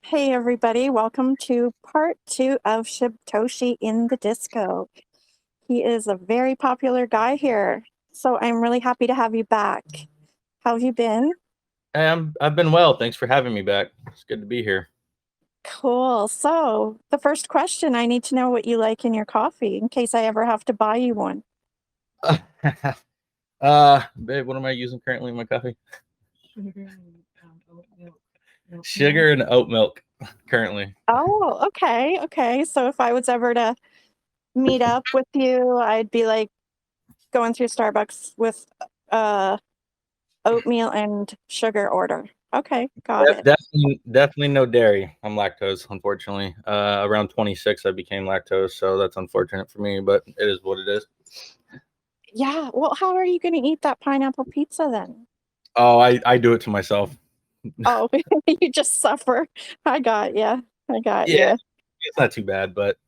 Hey everybody, welcome to part two of Shibtoshi in the Disco. He is a very popular guy here, so I'm really happy to have you back. How have you been? I've been well. Thanks for having me back. It's good to be here. Cool. So, the first question, I need to know what you like in your coffee in case I ever have to buy you one. Babe, what am I using currently in my coffee? Oat milk. Sugar and oat milk currently. Oh, okay. Okay. So, if I was ever to meet up with you, I'd be like going through Starbucks with uh oatmeal and sugar order. Okay, got it. Definitely no dairy. I'm lactose, unfortunately. Around 26, I became lactose, so that's unfortunate for me, but it is what it is. Yeah, well, how are you gonna eat that pineapple pizza then? Oh, I do it to myself. Oh, you just suffer. I got ya. I got Yeah, ya. it's not too bad, but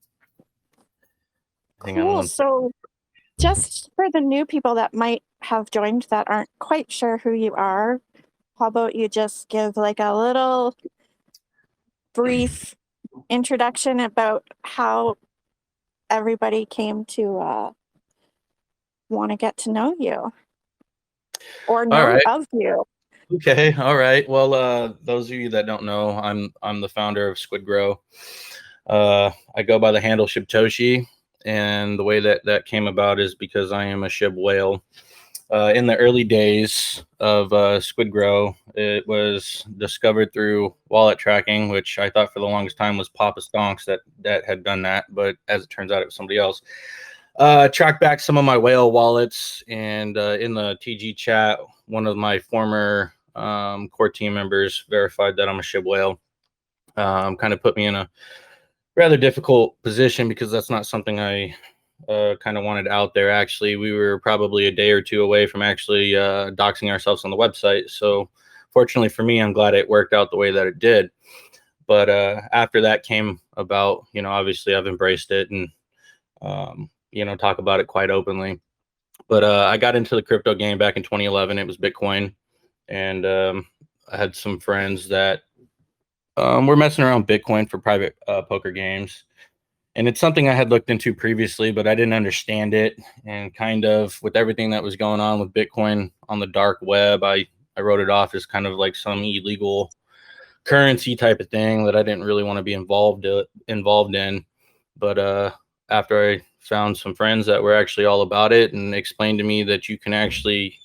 hang on Cool. one second. So, just for the new people that might have joined that aren't quite sure who you are, how about you just give like a little brief introduction about how everybody came to want to get to know you or All know right. of you. Okay. All right. Well, those of you that don't know, I'm the founder of SquidGrow. I go by the handle Shibtoshi, and the way that came about is because I am a Shib whale. In the early days of SquidGrow, it was discovered through wallet tracking, which I thought for the longest time was Papa Stonks that had done that, but as it turns out, it was somebody else. Tracked back some of my whale wallets, and in the TG chat, one of my former core team members verified that I'm a Shib whale. Kind of put me in a rather difficult position because that's not something I kind of wanted out there. Actually, we were probably a day or two away from actually doxing ourselves on the website. So, fortunately for me, I'm glad it worked out the way that it did. But after that came about, obviously I've embraced it and, talk about it quite openly. But I got into the crypto game back in 2011. It was Bitcoin. And I had some friends that were messing around Bitcoin for private poker games, and it's something I had looked into previously, but I didn't understand it. And kind of with everything that was going on with Bitcoin on the dark web, I wrote it off as kind of like some illegal currency type of thing that I didn't really want to be involved in. But after I found some friends that were actually all about it and explained to me that you can actually,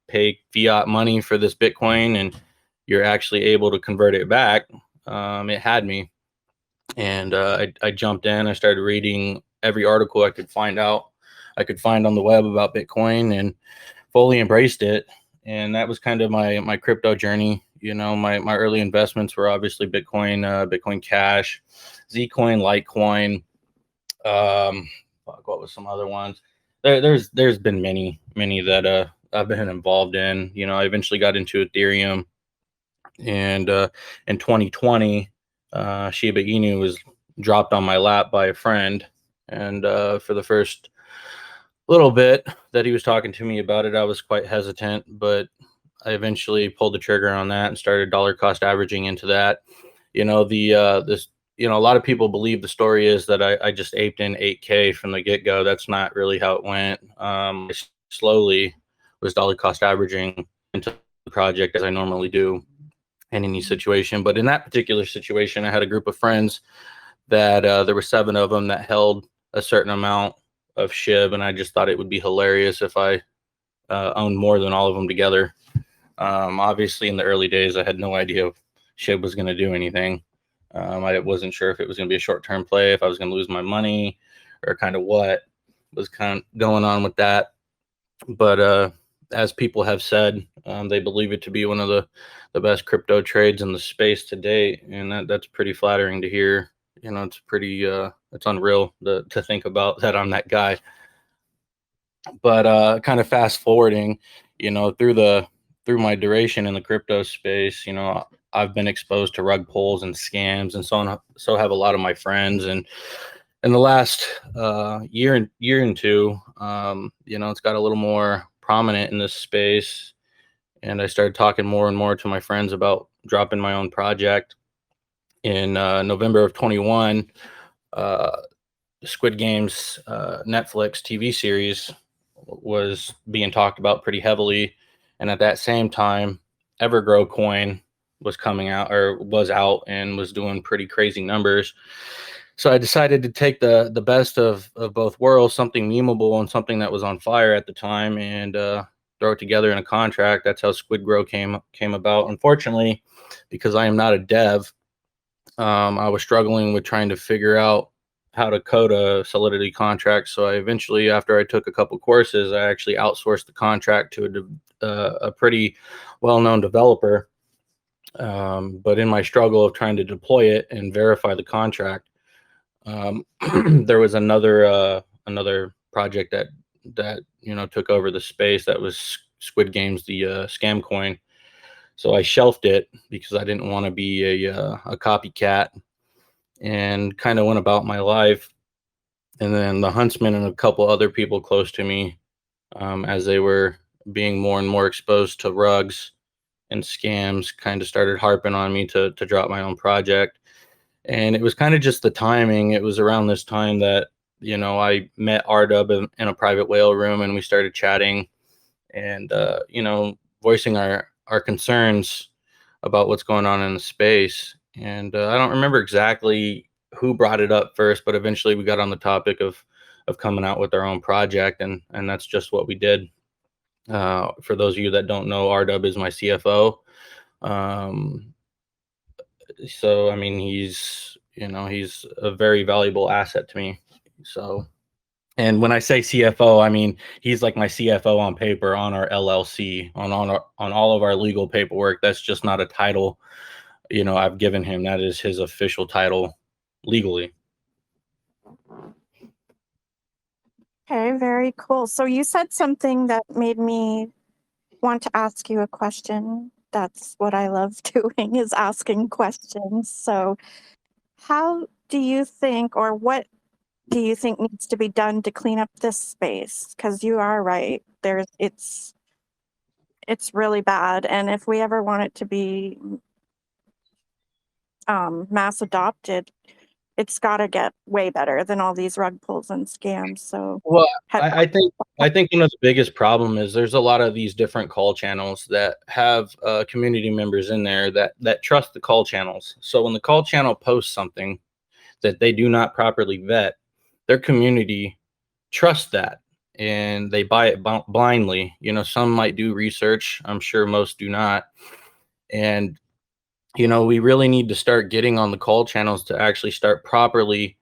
pay fiat money for this Bitcoin and you're actually able to convert it back, it had me. And I jumped in. I started reading every article I could find on the web about Bitcoin, and fully embraced it. And that was kind of my crypto journey. My early investments were obviously Bitcoin, Bitcoin Cash, Zcoin, Litecoin. What was some other ones? There's been many that I've been involved in. I eventually got into Ethereum, and in 2020, Shiba Inu was dropped on my lap by a friend, and for the first little bit that he was talking to me about it, I was quite hesitant, but I eventually pulled the trigger on that and started dollar cost averaging into that. This a lot of people believe the story is that I just aped in 8K from the get go. That's not really how it went. I slowly was dollar cost averaging into the project as I normally do in any situation. But in that particular situation, I had a group of friends that there were seven of them that held a certain amount of SHIB, and I just thought it would be hilarious if I owned more than all of them together. Obviously, in the early days, I had no idea if SHIB was going to do anything. I wasn't sure if it was going to be a short-term play, if I was going to lose my money, or kind of what was kind of going on with that. But as people have said, they believe it to be one of the best crypto trades in the space to date, and that's pretty flattering to hear. It's pretty it's unreal to think about that I'm that guy. But kind of fast forwarding, through my duration in the crypto space, I've been exposed to rug pulls and scams, and so on. So have a lot of my friends, and in the last year and two, it's got a little more prominent in this space, and I started talking more and more to my friends about dropping my own project. in November of 21, Squid Game's Netflix TV series was being talked about pretty heavily. And at that same time, Evergrow coin was coming out, or was out, and was doing pretty crazy numbers. So I decided to take the best of both worlds, something memeable and something that was on fire at the time, and throw it together in a contract. That's how SquidGrow came about. Unfortunately, because I am not a dev, I was struggling with trying to figure out how to code a Solidity contract. So I eventually, after I took a couple courses, I actually outsourced the contract to a pretty well-known developer. But in my struggle of trying to deploy it and verify the contract, there was another project that took over the space. That was Squid Games, the scam coin. So I shelved it because I didn't want to be a copycat, and kind of went about my life. And then the Huntsman and a couple other people close to me, as they were being more and more exposed to rugs and scams, kind of started harping on me to drop my own project. And it was kind of just the timing. It was around this time that I met RW in a private whale room, and we started chatting, and voicing our concerns about what's going on in the space. And I don't remember exactly who brought it up first, but eventually we got on the topic of coming out with our own project, and that's just what we did. For those of you that don't know, RW is my CFO. So I mean, he's a very valuable asset to me. So, and when I say CFO, I mean he's like my CFO on paper, on our LLC, on all of our legal paperwork. That's just not a title I've given him. That is his official title legally. Okay, very cool. So you said something that made me want to ask you a question. That's what I love doing, is asking questions. So how do you think, or what do you think needs to be done to clean up this space? Because you are right. It's really bad. And if we ever want it to be mass adopted, it's got to get way better than all these rug pulls and scams. So, Well, I think one of the biggest problem is there's a lot of these different call channels that have community members in there that trust the call channels. So when the call channel posts something that they do not properly vet, their community trusts that, and they buy it blindly. Some might do research. I'm sure most do not. And we really need to start getting on the call channels to actually start properly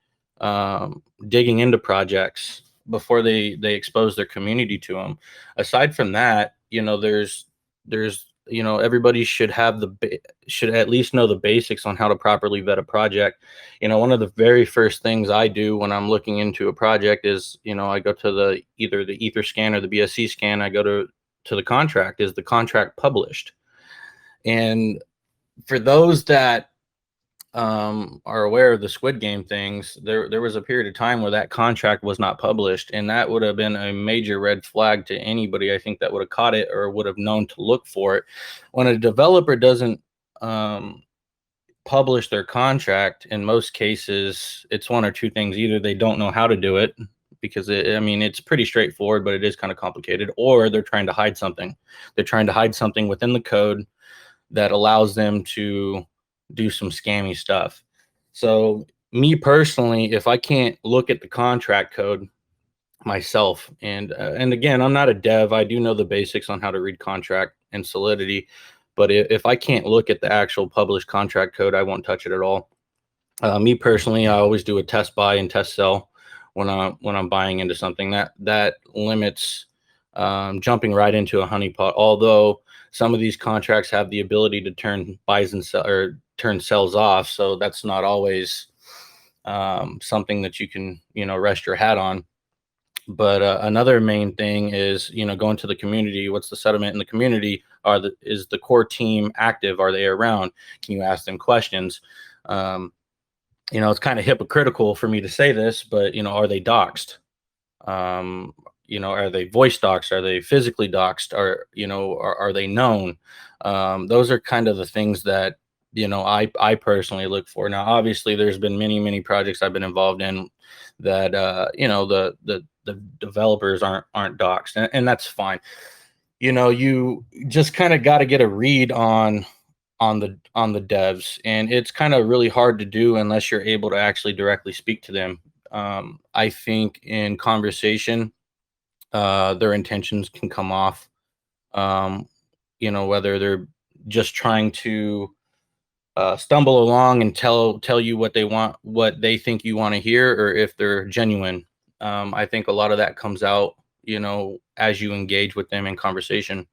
digging into projects before they expose their community to them. Aside from that, there's everybody should at least know the basics on how to properly vet a project. One of the very first things I do when I'm looking into a project is, I go to either the Ether scan or the BSC scan. I go to the contract. Is the contract published? And for those that are aware of the Squid Game things, there was a period of time where that contract was not published, and that would have been a major red flag to anybody, I think, that would have caught it or would have known to look for it. When a developer doesn't publish their contract, in most cases, it's one or two things. Either they don't know how to do it, because it's pretty straightforward, but it is kind of complicated, or they're trying to hide something. They're trying to hide something within the code that allows them to do some scammy stuff. So me personally, if I can't look at the contract code myself, and again, I'm not a dev, I do know the basics on how to read contract and Solidity, but if I can't look at the actual published contract code, I won't touch it at all. Me personally, I always do a test buy and test sell when I'm buying into something. That limits jumping right into a honeypot. Although some of these contracts have the ability to turn buys and sell, or turn sells off, so that's not always something that you can rest your hat on. But another main thing is going to the community. What's the sentiment in the community? Is the core team active? Are they around? Can you ask them questions? It's kind of hypocritical for me to say this, but are they doxxed? Are they voice doxxed? Are they physically doxxed? Are they known? Those are kind of the things that I personally look for. Now, obviously, there's been many projects I've been involved in that the developers aren't doxxed, and that's fine. You just kind of got to get a read on the devs, and it's kind of really hard to do unless you're able to actually directly speak to them. I think in conversation, their intentions can come off. Um, whether they're just trying to stumble along and tell you what they want, what they think you want to hear, or if they're genuine. I think a lot of that comes out, as you engage with them in conversation.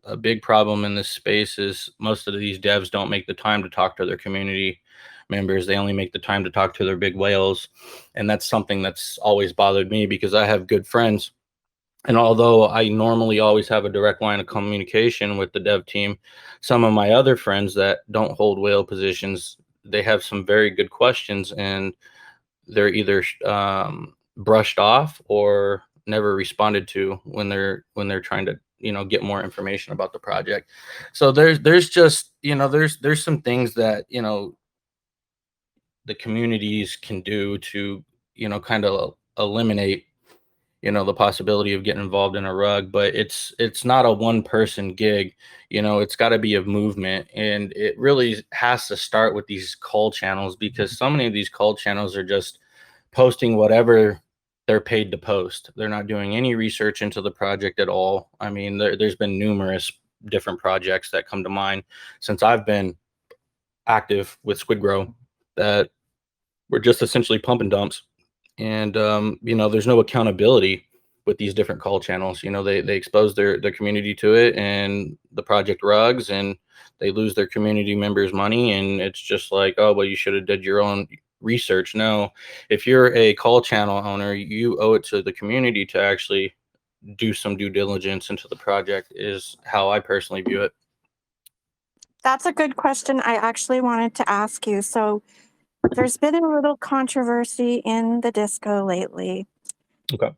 A big problem in this space is most of these devs don't make the time to talk to their community members. They only make the time to talk to their big whales. And that's something that's always bothered me, because I have good friends. And although I normally always have a direct line of communication with the dev team, some of my other friends that don't hold whale positions, they have some very good questions, and they're either brushed off or never responded to when they're trying to get more information about the project. So there's just there's some things that the communities can do to kind of eliminate the possibility of getting involved in a rug. But it's not a one person gig. It's got to be a movement, and it really has to start with these call channels, because so many of these call channels are just posting whatever they're paid to post. They're not doing any research into the project at all. I mean, there's been numerous different projects that come to mind since I've been active with SquidGrow that were just essentially pump and dumps. And there's no accountability with these different call channels. They expose their community to it, and the project rugs, and they lose their community members money. And it's just like, oh, well, you should have did your own research. No, if you're a call channel owner, you owe it to the community to actually do some due diligence into the project, is how I personally view it. That's a good question I actually wanted to ask you. So, there's been a little controversy in the disco lately. Okay.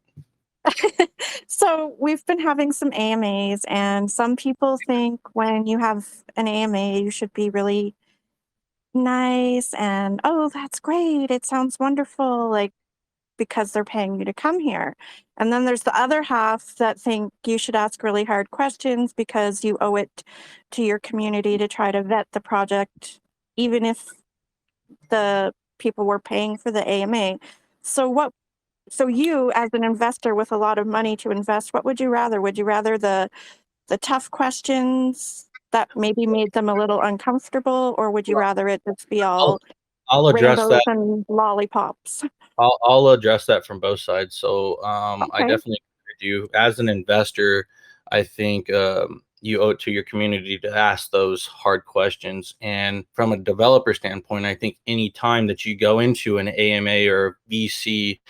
So, we've been having some AMAs, and some people think when you have an AMA, you should be really nice and, oh, that's great. It sounds wonderful. Like, because they're paying you to come here. And then there's the other half that think you should ask really hard questions because you owe it to your community to try to vet the project, even if the people were paying for the AMA. So so you as an investor with a lot of money to invest, what would you rather? Would you rather the tough questions that maybe made them a little uncomfortable, or would you rather it just be I'll, all I'll address rainbows that. and lollipops? I'll address that from both sides. So I Okay. definitely agree with you. As an investor, I think you owe it to your community to ask those hard questions. And from a developer standpoint, I think any time that you go into an AMA or VC,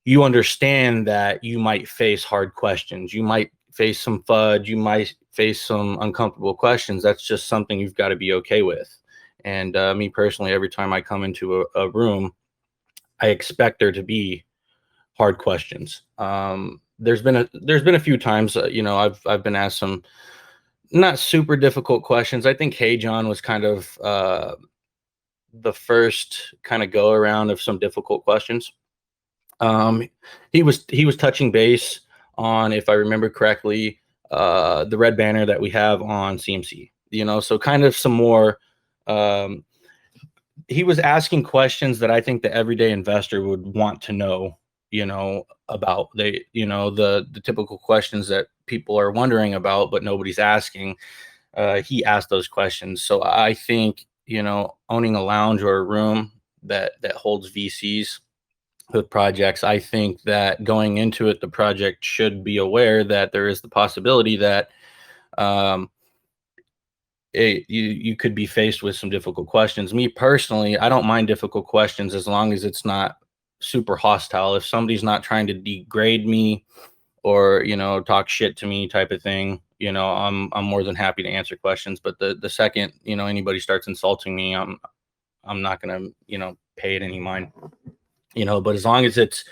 you understand that you might face hard questions. You might face some FUD. You might face some uncomfortable questions. That's just something you've got to be okay with. And me personally, every time I come into a room, I expect there to be hard questions. There's been a few times, I've been asked some not super difficult questions. I think Hey John was kind of the first kind of go around of some difficult questions. Um, he was touching base on, if I remember correctly, the red banner that we have on CMC. So kind of some more. Um, he was asking questions that I think the everyday investor would want to know, about the typical questions that people are wondering about, but nobody's asking. He asked those questions. So I think, owning a lounge or a room that holds VCs with projects, I think that going into it, the project should be aware that there is the possibility that um, you could be faced with some difficult questions. Me personally, I don't mind difficult questions as long as it's not super hostile. If somebody's not trying to degrade me or talk shit to me type of thing, I'm more than happy to answer questions. But the second anybody starts insulting me, I'm not gonna pay it any mind. But as long as it's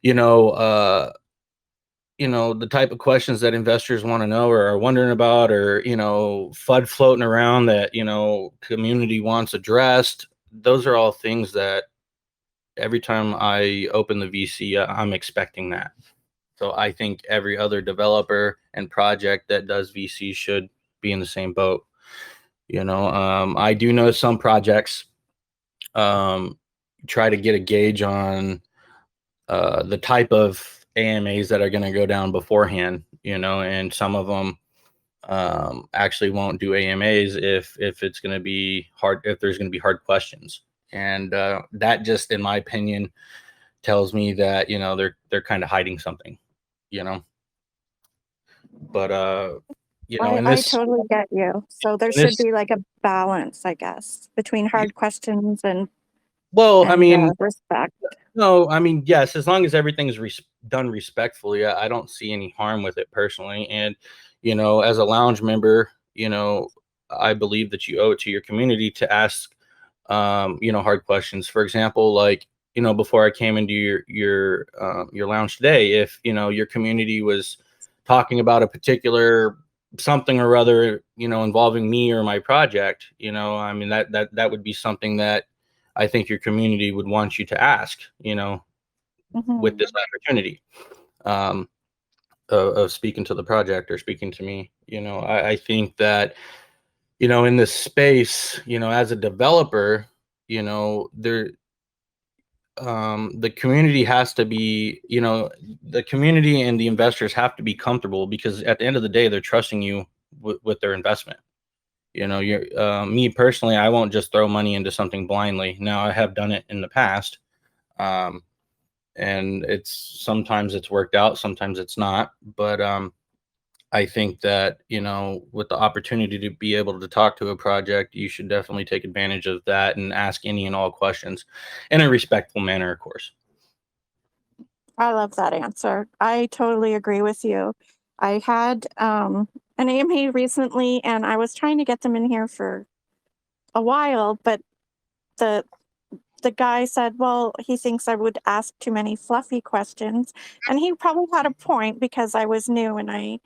you know uh the type of questions that investors want to know or are wondering about, or, FUD floating around that, community wants addressed. Those are all things that every time I open the VC, I'm expecting that. So I think every other developer and project that does VC should be in the same boat. I do know some projects try to get a gauge on the type of AMAs that are going to go down beforehand, and some of them actually won't do AMAs if it's going to be hard, if there's going to be hard questions. And that just, in my opinion, tells me that, they're kind of hiding something, but in I this, totally get you. So there in should this, be like a balance, I guess, between hard questions well, I and mean, respect. no, I mean, yes, as long as everything's done respectfully, I don't see any harm with it personally. And, as a lounge member, I believe that you owe it to your community to ask, hard questions. For example, like, before I came into your lounge today, if, your community was talking about a particular something or other, involving me or my project, I mean, that would be something that I think your community would want you to ask, with this opportunity of speaking to the project or speaking to me. I think that, in this space, as a developer, there, the community has to be, the community and the investors have to be comfortable, because at the end of the day, they're trusting you with their investment. You're me personally, I won't just throw money into something blindly. Now, I have done it in the past. And sometimes it's worked out, sometimes it's not. But I think that, with the opportunity to be able to talk to a project, you should definitely take advantage of that and ask any and all questions in a respectful manner, of course. I love that answer. I totally agree with you. I had an AMA recently, and I was trying to get them in here for a while, but the the guy said, well, he thinks I would ask too many fluffy questions. And he probably had a point, because I was new and I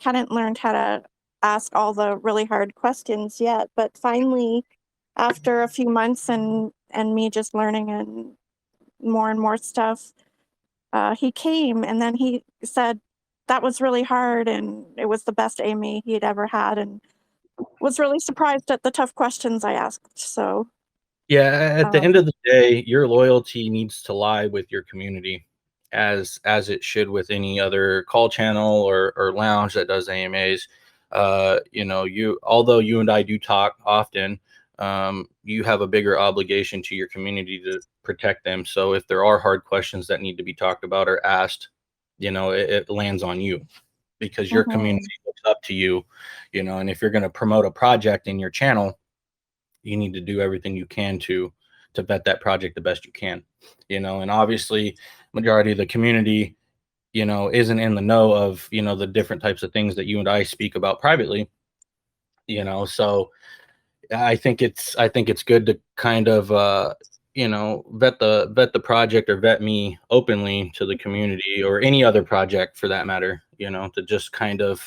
hadn't learned how to ask all the really hard questions yet. But finally, after a few months and me just learning and more stuff, he came, and then he said that was really hard and it was the best AMA he had ever had, and was really surprised at the tough questions I asked. So Yeah, at the end um, of the day, your loyalty needs to lie with your community, as it should with any other call channel or lounge that does AMAs. Although you and I do talk often, you have a bigger obligation to your community to protect them. So if there are hard questions that need to be talked about or asked, it lands on you, because your community mhm. looks up to you, and if you're going to promote a project in your channel, you need to do everything you can to vet that project the best you can. And obviously, majority of the community, isn't in the know of, the different types of things that you and I speak about privately. So I think it's good to kind of vet the project, or vet me openly to the community, or any other project for that matter, to just kind of,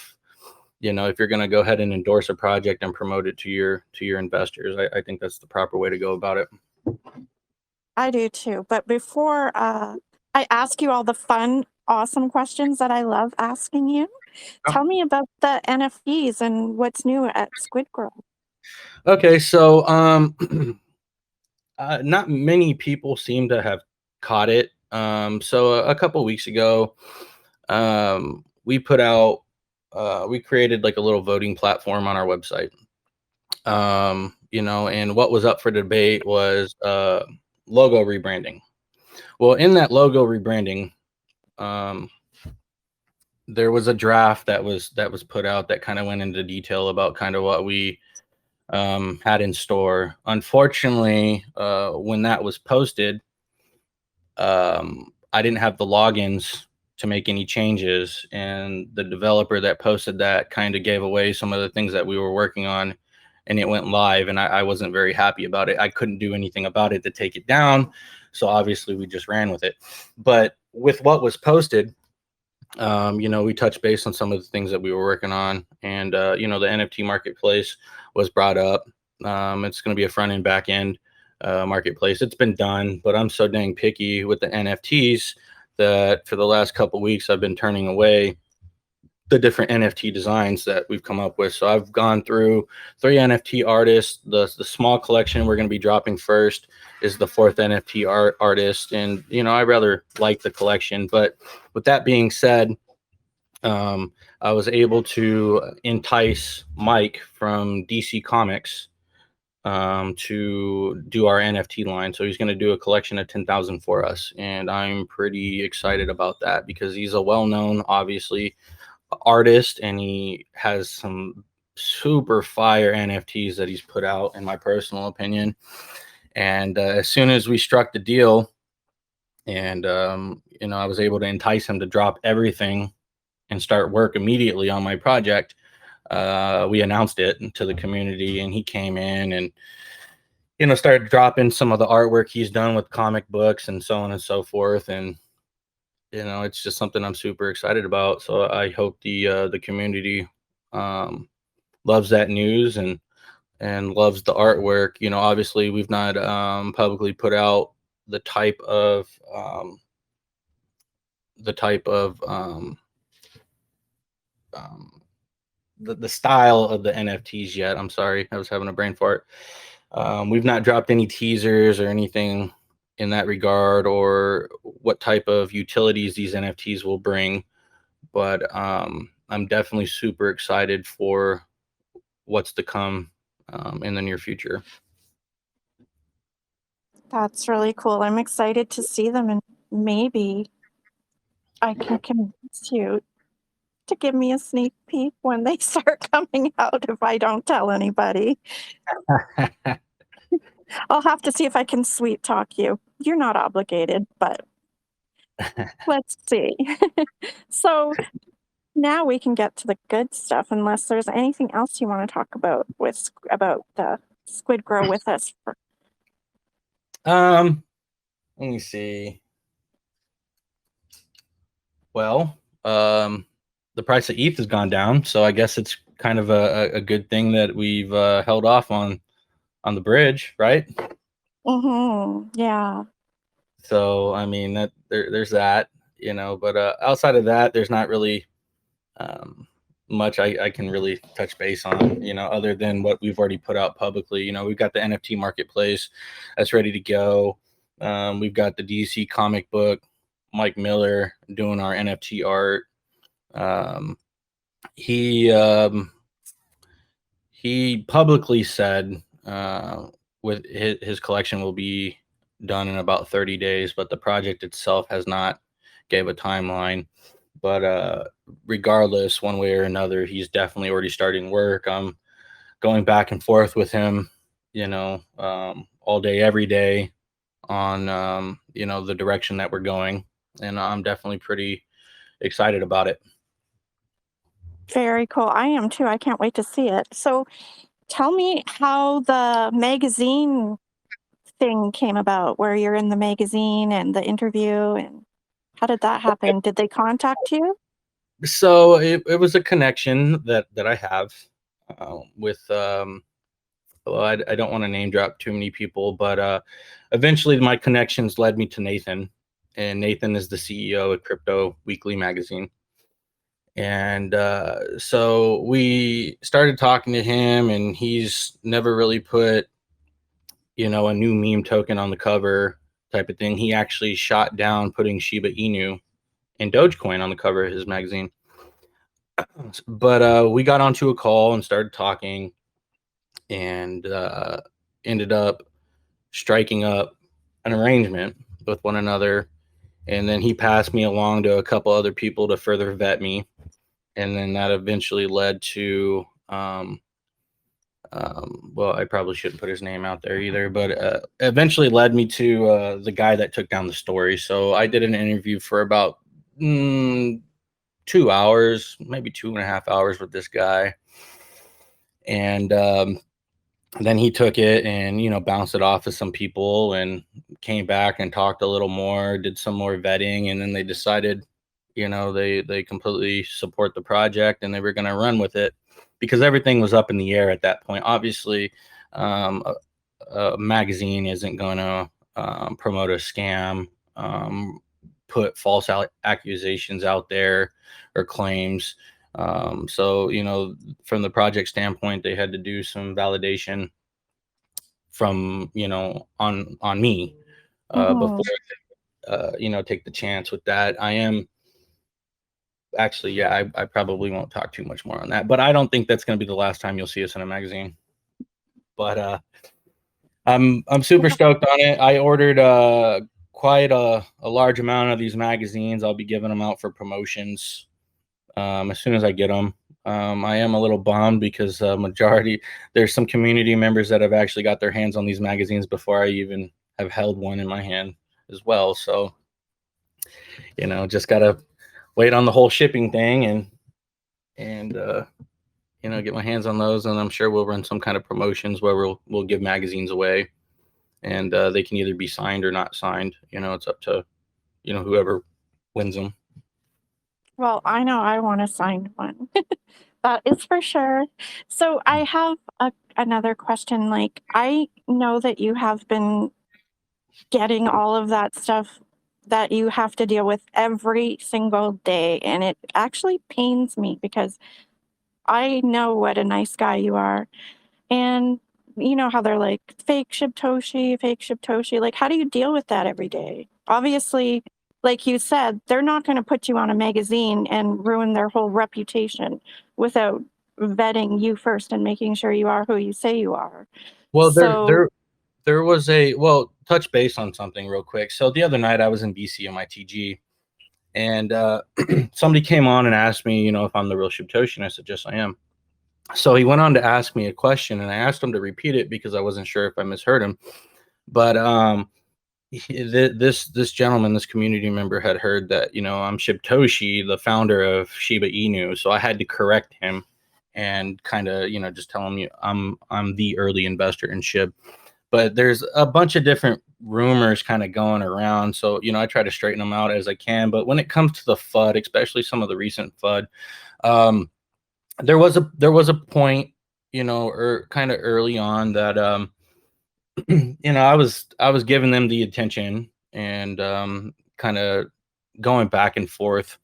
if you're going to go ahead and endorse a project and promote it to your investors, I think that's the proper way to go about it. I do too. But before I ask you all the fun, awesome questions that I love asking you, tell me about the NFTs and what's new at SquidGrow. Okay, so not many people seem to have caught it. So a couple weeks ago, we put out, we created like a little voting platform on our website. And what was up for debate was logo rebranding. Well, in that logo rebranding, um, there was a draft that was put out that kind of went into detail about kind of what we had in store. Unfortunately, when that was posted, I didn't have the logins to make any changes, and the developer that posted that kind of gave away some of the things that we were working on, and it went live, and I wasn't very happy about it. I couldn't do anything about it to take it down, so obviously we just ran with it. But with what was posted, We touched base on some of the things that we were working on, and the NFT marketplace was brought up. It's going to be a front end, back end marketplace. It's been done, but I'm so dang picky with the NFTs that for the last couple weeks I've been turning away the different NFT designs that we've come up with. So I've gone through 3 NFT artists. The small collection we're going to be dropping first is the fourth NFT artist, and I rather like the collection. But with that being said, I was able to entice Mike from DC Comics to do our NFT line. So he's going to do a collection of 10,000 for us, and I'm pretty excited about that because he's a well-known, obviously, artist, and he has some super fire NFTs that he's put out, in my personal opinion. And as soon as we struck the deal, and I was able to entice him to drop everything and start work immediately on my project, we announced it to the community, and he came in and started dropping some of the artwork he's done with comic books and so on and so forth. And it's just something I'm super excited about. So I hope the community loves that news and loves the artwork. Obviously we've not publicly put out the type of the style of the NFTs yet. I'm sorry, I was having a brain fart. We've not dropped any teasers or anything in that regard, or what type of utilities these NFTs will bring. But I'm definitely super excited for what's to come in the near future. That's really cool. I'm excited to see them, and maybe I can convince you to give me a sneak peek when they start coming out if I don't tell anybody. I'll have to see if I can sweet talk you. You're not obligated, but let's see. So now we can get to the good stuff, unless there's anything else you want to talk about about the SquidGrow with us. Let me see. Well, the price of ETH has gone down, so I guess it's kind of a good thing that we've held off on the bridge, right? Yeah. So I mean that there's that, but outside of that, there's not really much I can really touch base on, other than what we've already put out publicly. We've got the NFT marketplace that's ready to go. We've got the DC comic book, Mike Miller doing our NFT art. He publicly said with his collection will be done in about 30 days, but the project itself has not gave a timeline. But regardless, one way or another, he's definitely already starting work. I'm going back and forth with him, all day, every day on, the direction that we're going. And I'm definitely pretty excited about it. Very cool. I am too. I can't wait to see it. So tell me how the magazine thing came about, where you're in the magazine and the interview, and how did that happen? Did they contact you? So it was a connection that I have with, well, I don't want to name drop too many people, but eventually my connections led me to Nathan, and Nathan is the CEO of Crypto Weekly magazine. And so we started talking to him, and he's never really put, a new meme token on the cover type of thing. He actually shot down putting Shiba Inu and Dogecoin on the cover of his magazine. But we got onto a call and started talking, and ended up striking up an arrangement with one another. And then he passed me along to a couple other people to further vet me. And then that eventually led to, well, I probably shouldn't put his name out there either, but eventually led me to the guy that took down the story. So I did an interview for about 2 hours, maybe 2.5 hours with this guy. And then he took it and, bounced it off of some people and came back and talked a little more, did some more vetting. And then they decided, they completely support the project and they were going to run with it because everything was up in the air at that point. Obviously, a magazine isn't going to promote a scam, put false accusations out there or claims. So, from the project standpoint, they had to do some validation from, on me Mm-hmm. before, take the chance with that. I am actually, yeah, I probably won't talk too much more on that, but I don't think that's going to be the last time you'll see us in a magazine. But I'm super stoked on it. I ordered quite a large amount of these magazines. I'll be giving them out for promotions as soon as I get them. I am a little bummed because there's some community members that have actually got their hands on these magazines before I even have held one in my hand as well. So, just gotta wait on the whole shipping thing and get my hands on those, and I'm sure we'll run some kind of promotions where we'll give magazines away, and they can either be signed or not signed. It's up to whoever wins them. Well, I know I want to sign one. That is for sure. So I have another question. Like, I know that you have been getting all of that stuff that you have to deal with every single day, and it actually pains me because I know what a nice guy you are. And you know how they're like fake Shibtoshi, fake Shibtoshi. Like, how do you deal with that every day? Obviously, like you said, they're not going to put you on a magazine and ruin their whole reputation without vetting you first and making sure you are who you say you are. Well, So, there was touch base on something real quick. So the other night I was in BC on my TG, and somebody came on and asked me, if I'm the real Shibtoshi, and I said, yes, I am. So he went on to ask me a question, and I asked him to repeat it because I wasn't sure if I misheard him. But this gentleman, this community member, had heard that I'm Shibtoshi, the founder of Shiba Inu. So I had to correct him and kind of just tell him I'm the early investor in Shib. But there's a bunch of different rumors kind of going around. So I try to straighten them out as I can. But when it comes to the FUD, especially some of the recent FUD, there was a point, or kind of early on that I was giving them the attention and kind of going back and forth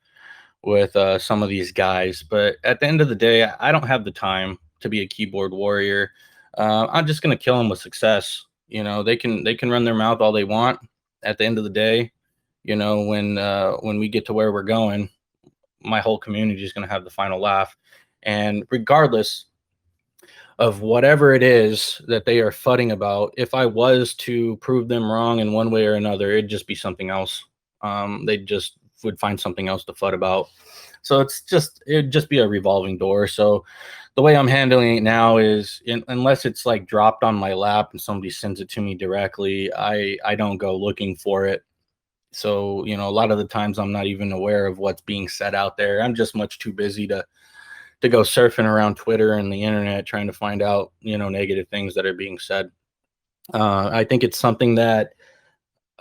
with some of these guys. But at the end of the day, I don't have the time to be a keyboard warrior. I'm just gonna kill them with success. They can run their mouth all they want. At the end of the day, when we get to where we're going, my whole community is gonna have the final laugh. And regardless of whatever it is that they are fudding about, if I was to prove them wrong in one way or another, it'd just be something else. They just would find something else to FUD about. So it'd just be a revolving door. So the way I'm handling it now is, unless it's like dropped on my lap and somebody sends it to me directly, I don't go looking for it. So, a lot of the times I'm not even aware of what's being said out there. I'm just much too busy to go surfing around Twitter and the internet trying to find out, negative things that are being said. I think it's something that,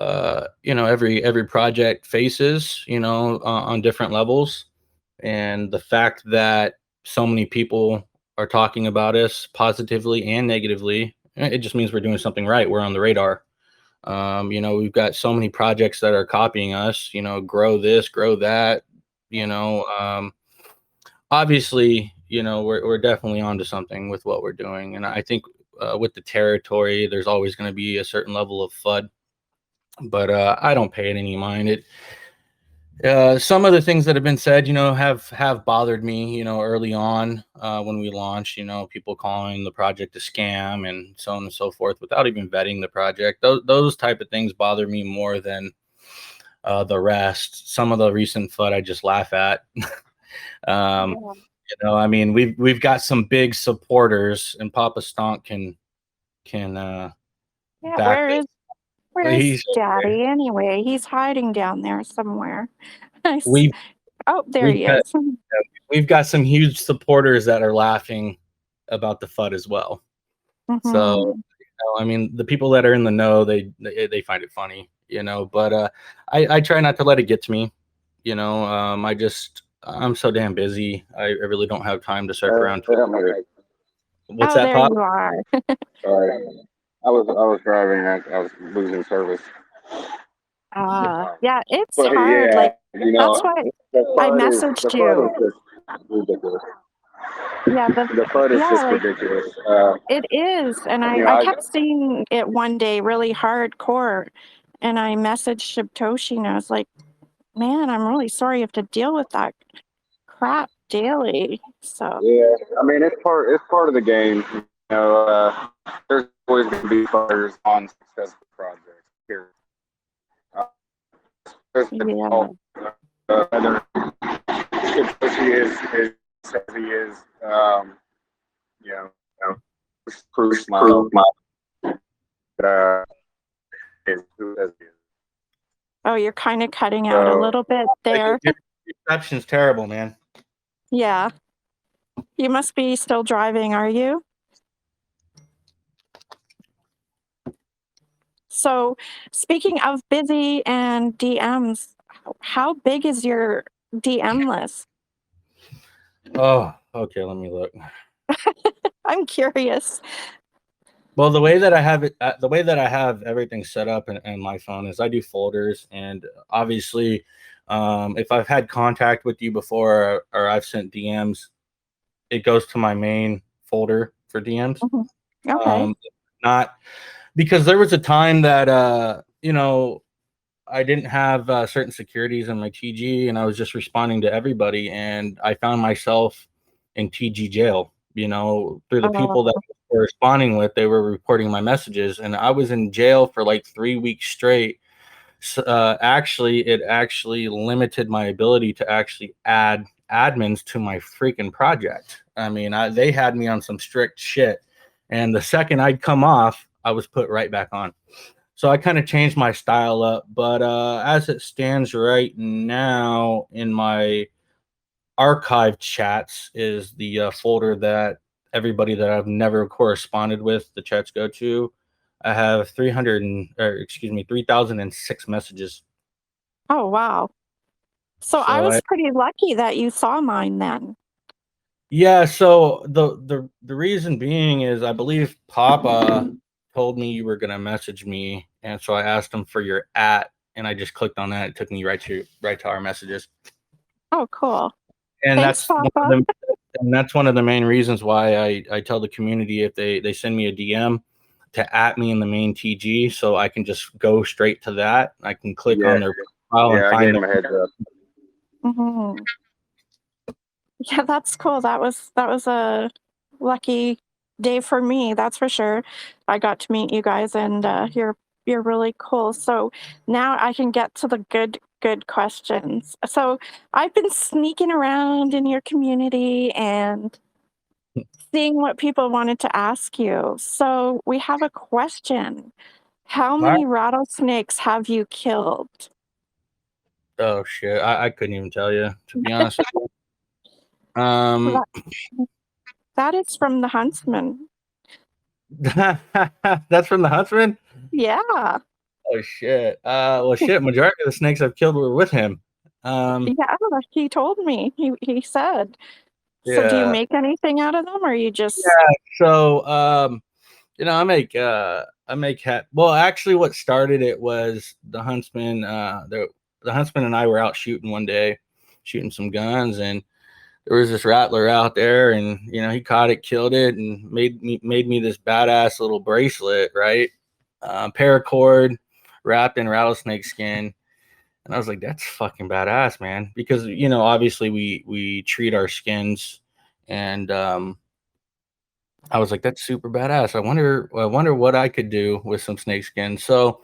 every project faces, on different levels. And the fact that so many people are talking about us positively and negatively, it just means we're doing something right. We're on the radar. We've got so many projects that are copying us, grow this, grow that, obviously, we're definitely onto something with what we're doing. And I think with the territory, there's always going to be a certain level of FUD, but I don't pay it any mind. Some of the things that have been said, have bothered me, early on when we launched, people calling the project a scam and so on and so forth without even vetting the project. Those type of things bother me more than the rest. Some of the recent FUD I just laugh at. um, yeah. I mean, we've got some big supporters, and Papa Stonk can Yeah, back this. where's He's Daddy anyway? He's hiding down there somewhere. we Oh, there we've he got is. we've got some huge supporters that are laughing about the FUD as well. So, Hmm. I mean, the people that are in the know, they find it funny, but I try not to let it get to me. I'm so damn busy. I really don't have time to circle around. What's Oh, that, there Pop? you are. Sorry, I was driving. I was losing service. Yeah, it's But hard. yeah, Like, that's why I the messaged fun you. is just ridiculous. Yeah, The fun is yeah, just like ridiculous. it is. And You know, I I kept seeing it one day really hardcore. And I messaged Shibtoshi and I was like, man, I'm really sorry you have to deal with that crap daily. So, yeah. I mean, it's part of the game. You know, there's always going to be failures on successful projects. Here, there's yeah. whether she is as he is, you know, proof smile. Uh, is who says he is. Oh, you're kind of cutting out a little bit there. Your reception's terrible, man. Yeah. You must be still driving, are you? So, speaking of busy and DMs, how big is your DM list? Oh, okay. Let me look. I'm curious. Well, the way that I have it, the way that I have everything set up in my phone is I do folders, and obviously, if I've had contact with you before or I've sent DMs, it goes to my main folder for DMs. Mhm. Okay. Not because there was a time that I didn't have certain securities in my TG, and I was just responding to everybody, and I found myself in TG jail. Through the people that Uh, I was responding with, they were reporting my messages, and I was in jail for like 3 weeks straight. Actually, it actually limited my ability to actually add admins to my freaking project. I mean, they had me on some strict shit, and the second I'd come off, I was put right back on. So I kind of changed my style up, but as it stands right now in my archive chats is the folder that everybody that I've never corresponded with, the chats go to. I have 3,006 messages. oh, wow. So I So was pretty lucky that you saw mine then. yeah, so the reason being is I believe Papa told me you were gonna message me, and so I asked him for your and I just clicked on that. It took me right to our messages. Oh, cool. And Thanks, Papa. that's one of the main reasons why I tell the community if they send me a DM to at me in the main TG, so I can just go straight to that. I can click on their profile and I find gave them. him a heads up. Hmm. Yeah, that's cool. That was a lucky day for me, that's for sure. I got to meet you guys, and you're really cool. So now I can get to the good questions. So I've been sneaking around in your community and seeing what people wanted to ask you. So we have a question. How All right. many rattlesnakes have you killed? Oh shit, I couldn't even tell you, to be honest with you. That that is from the Huntsman. That's from the Huntsman. Yeah. Oh shit. Well, shit. Majority of the snakes I've killed were with him. Yeah, he told me. He said. So do you Yeah. make anything out of them or you just Yeah. So, I make hat. Well, actually, what started it was the Huntsman. The Huntsman and I were out shooting one day, shooting some guns, and there was this rattler out there, and he caught it, killed it, and made me this badass little bracelet, right? Paracord wrapped in rattlesnake skin. And I was like, that's fucking badass, man. Because, obviously we treat our skins, and I was like, that's super badass. I wonder what I could do with some snake skin. So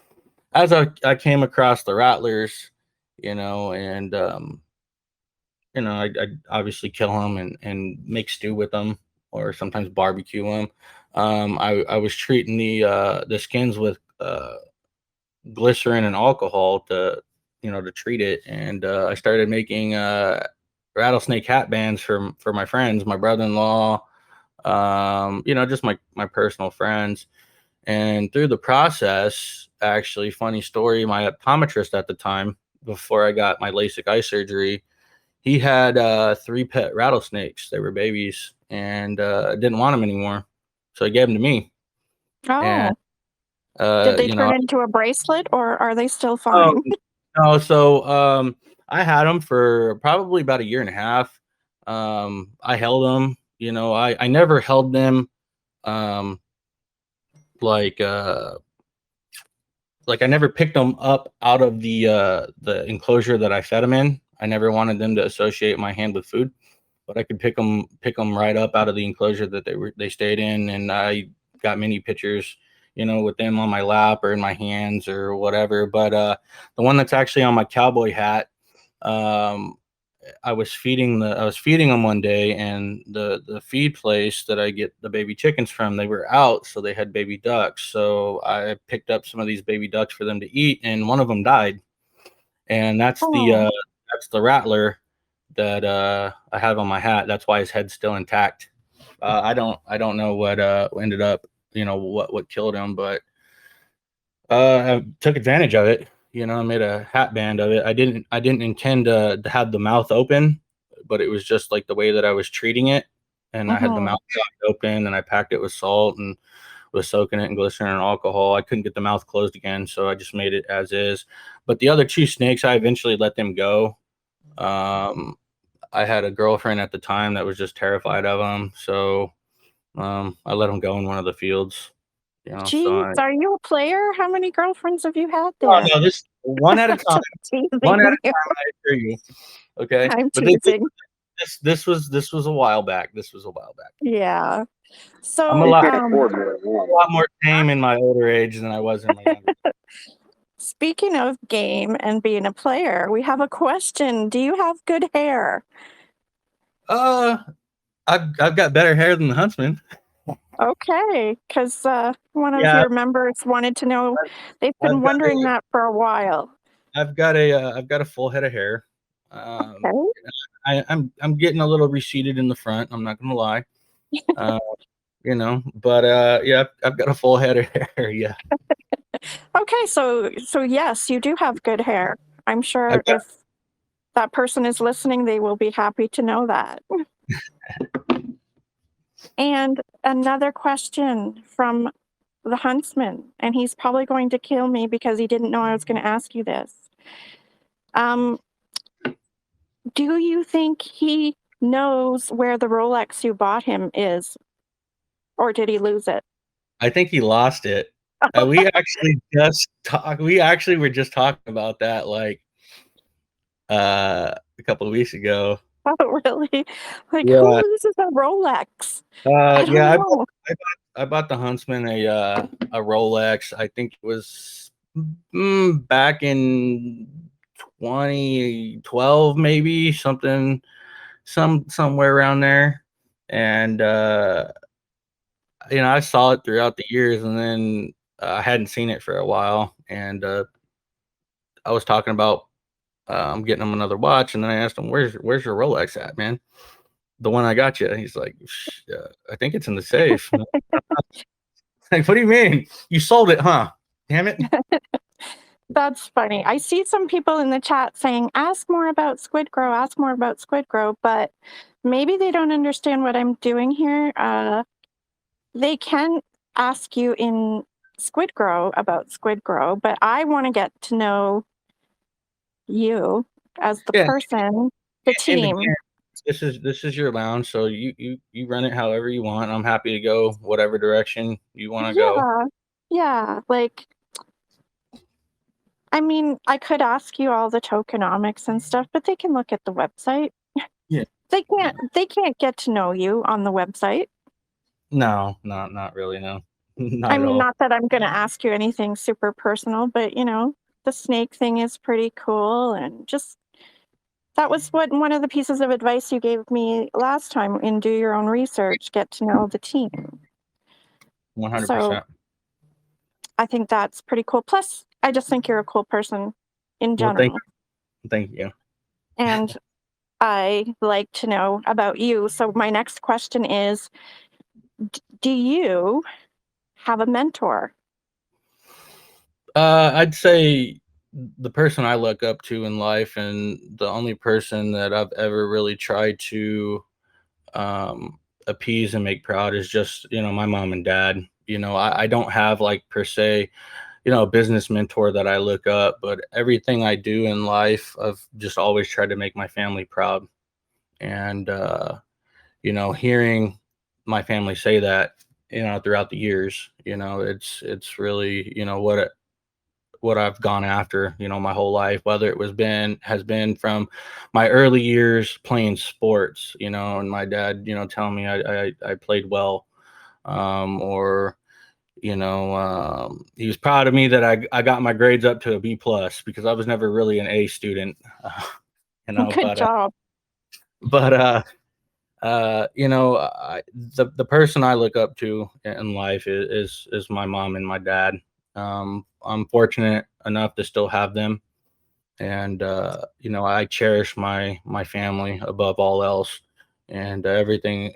as I came across the rattlers, and I obviously kill them and make stew with them, or sometimes barbecue them. I was treating the skins with glycerin and alcohol to treat it, and I started making rattlesnake hat bands for my friends, my brother-in-law, just my personal friends. And through the process, actually, funny story, my optometrist at the time before I got my LASIK eye surgery, he had 3 pet rattlesnakes. They were babies, and didn't want them anymore, so he gave them to me. And Did they you turn know, into a bracelet, or are they still oh, fine? no, so I had them for probably about a year and a half. I held them. You know, I never held them um, like I never picked them up out of the enclosure that I fed them in. I never wanted them to associate my hand with food, but I could pick them right up out of the enclosure that they stayed in, and I got many pictures, you know, with them on my lap or in my hands or whatever. But the one that's actually on my cowboy hat, um, I was feeding them one day, and the feed place that I get the baby chickens from, they were out, so they had baby ducks. So I picked up some of these baby ducks for them to eat, and one of them died. And Oh, that's the rattler that I have on my hat. That's why his head's still intact. I don't know what ended up, you know, what killed him, but I took advantage of it. You know, I made a hat band of it. I didn't intend to have the mouth open, but it was just like the way that I was treating it. And I had the mhm. mouth open, and I packed it with salt and was soaking it in glycerin and alcohol. I couldn't get the mouth closed again, so I just made it as is. But the other 2 snakes, I eventually let them go. Um, I had a girlfriend at the time that was just terrified of them, so I let them go in one of the fields. You know, so Jeez, are you a player? How many girlfriends have you had oh there? no, this one at a time, Just teasing one at a you. time. I assure you. Okay, I'm but teasing. this was a while back. This was a while back. Yeah. I'm a So, You lot can't afford more than a one. lot more tame in my older age than I was in my younger. speaking of game and being a player, we have a question. Do you have good hair? Uh, I've got better hair than the huntsman. Okay, because one of Yeah, your members wanted to know. They've been I've got wondering that for a while. I've got a full head of hair. Um, Okay. I'm getting a little receded in the front. I'm not gonna lie. Uh, you know, but yeah, I've got a full head of hair. Yeah, Okay, so yes, you do have good hair. I'm sure I've got. if that person is listening, they will be happy to know that. And another question from the huntsman, and he's probably going to kill me because he didn't know I was going to ask you this. Um, do you think he knows where the Rolex you bought him is, or did he lose it? I think he lost it. We actually just talked. We actually were just talking about that like a couple of weeks ago. Oh, really? Like, who Yeah, loses a Rolex? I don't yeah. know. I bought the Huntsman a Rolex. I think it was back in 2012, maybe somewhere around there. And you know, I saw it throughout the years, and then I hadn't seen it for a while, and I was talking about I'm getting him another watch, and then I asked him, "Where's your Rolex at, man? The one I got you." He's like, "I think it's in the safe." Like, what do you mean? You sold it, huh? Damn it! That's funny. I see some people in the chat saying, ask more about SquidGrow, ask more about SquidGrow, but maybe they don't understand what I'm doing here. They can ask you in SquidGrow about SquidGrow, but I want to get to know you as the Yeah, person, the and team. again, this is your lounge, so you run it however you want. I'm happy to go whatever direction you want to go. Yeah. Yeah. Like, I mean, I could ask you all the tokenomics and stuff, but they can look at the website. Yeah. They can't get to know you on the website. No, not really. No, I not at mean, all. not that I'm going to ask you anything super personal, but the snake thing is pretty cool. And just that was what one of the pieces of advice you gave me last time in do your own research, get to know the team. So 100%. I think that's pretty cool. Plus, I just think you're a cool person in Well, general. thank you. And I like to know about you. So my next question is, do you have a mentor? I'd say the person I look up to in life, and the only person that I've ever really tried to appease and make proud is just, my mom and dad. I don't have like per se, a business mentor that I look up, but everything I do in life, I've just always tried to make my family proud. And, hearing my family say that, throughout the years, it's really, what I've gone after, my whole life, whether it has been from my early years playing sports, and my dad, telling me I played well, or, he was proud of me that I got my grades up to a B plus because I was never really an A student, Good job. but the person I look up to in life is my mom and my dad. I'm fortunate enough to still have them, and I cherish my family above all else, and everything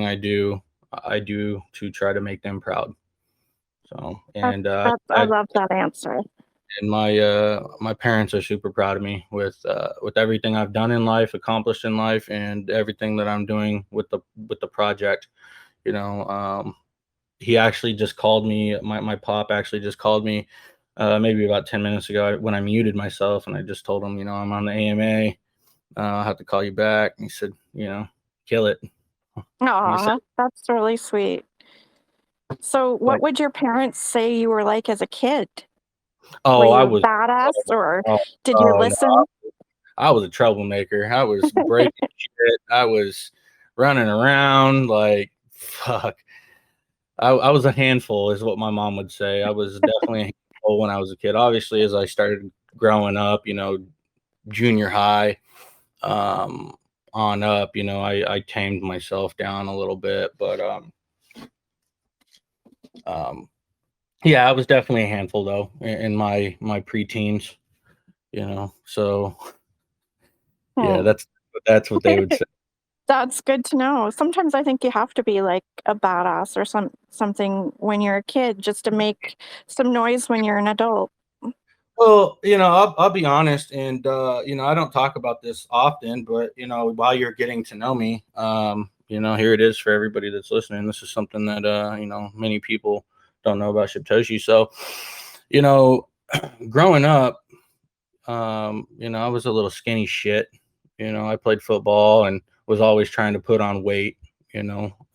I do to try to make them proud. So, and I love that answer. and my parents are super proud of me with everything I've done in life, accomplished in life, and everything that I'm doing with the project. He actually just called me. My pop actually just called me maybe about 10 minutes ago when I muted myself, and I just told him, I'm on the AMA. I'll have to call you back. And he said, kill it. Aw, that's really sweet. So, what would your parents say you were like as a kid? Were Oh, you I a was. badass, or Oh, did you oh, no, listen? I was a troublemaker. I was breaking shit. I was running around like fuck. I was a handful, is what my mom would say. I was definitely a handful when I was a kid. Obviously, as I started growing up, junior high, um, on up, I tamed myself down a little bit, but um, yeah, I was definitely a handful though in my preteens, So yeah, Hmm. that's what they would say. That's good to know. Sometimes I think you have to be like a badass or something when you're a kid just to make some noise when you're an adult. Well, I'll be honest, and I don't talk about this often, but while you're getting to know me, here it is for everybody that's listening. This is something that many people don't know about Shibtoshi. So, you know, growing up, I was a little skinny shit. I played football and was always trying to put on weight,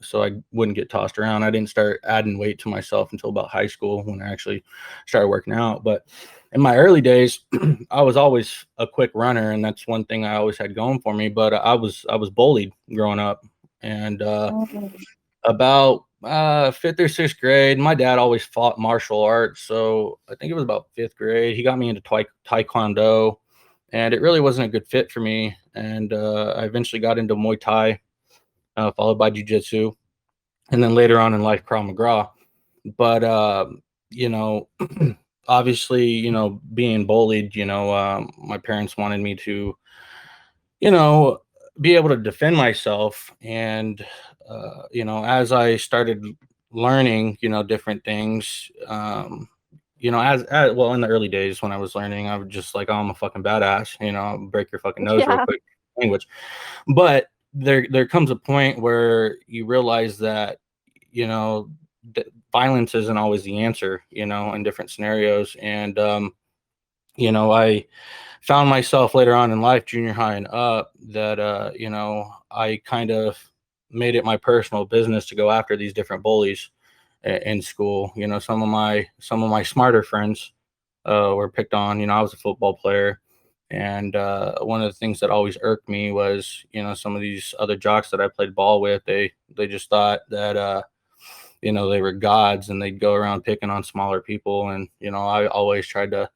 so I wouldn't get tossed around. I didn't start adding weight to myself until about high school when I actually started working out. But in my early days, I was always a quick runner, and that's one thing I always had going for me. But I was bullied growing up, and Mhm. about fifth or sixth grade, my dad always fought martial arts. So I think it was about fifth grade. He got me into taekwondo, and it really wasn't a good fit for me. And I eventually got into Muay Thai, followed by jiu-jitsu, and then later on in life, Krav Maga. But you know, obviously, being bullied, my parents wanted me to, you know, be able to defend myself. And, as I started learning, different things, as well, in the early days when I was learning, I was just like, oh, I'm a fucking badass, break your fucking nose real Yeah. quick, language. But there comes a point where you realize that, you know, violence isn't always the answer, in different scenarios. And, I found myself later on in life, junior high and up, that I kind of made it my personal business to go after these different bullies in school. Some of my smarter friends were picked on. I was a football player, and one of the things that always irked me was, some of these other jocks that I played ball with, they just thought that they were gods, and they'd go around picking on smaller people. And I always tried to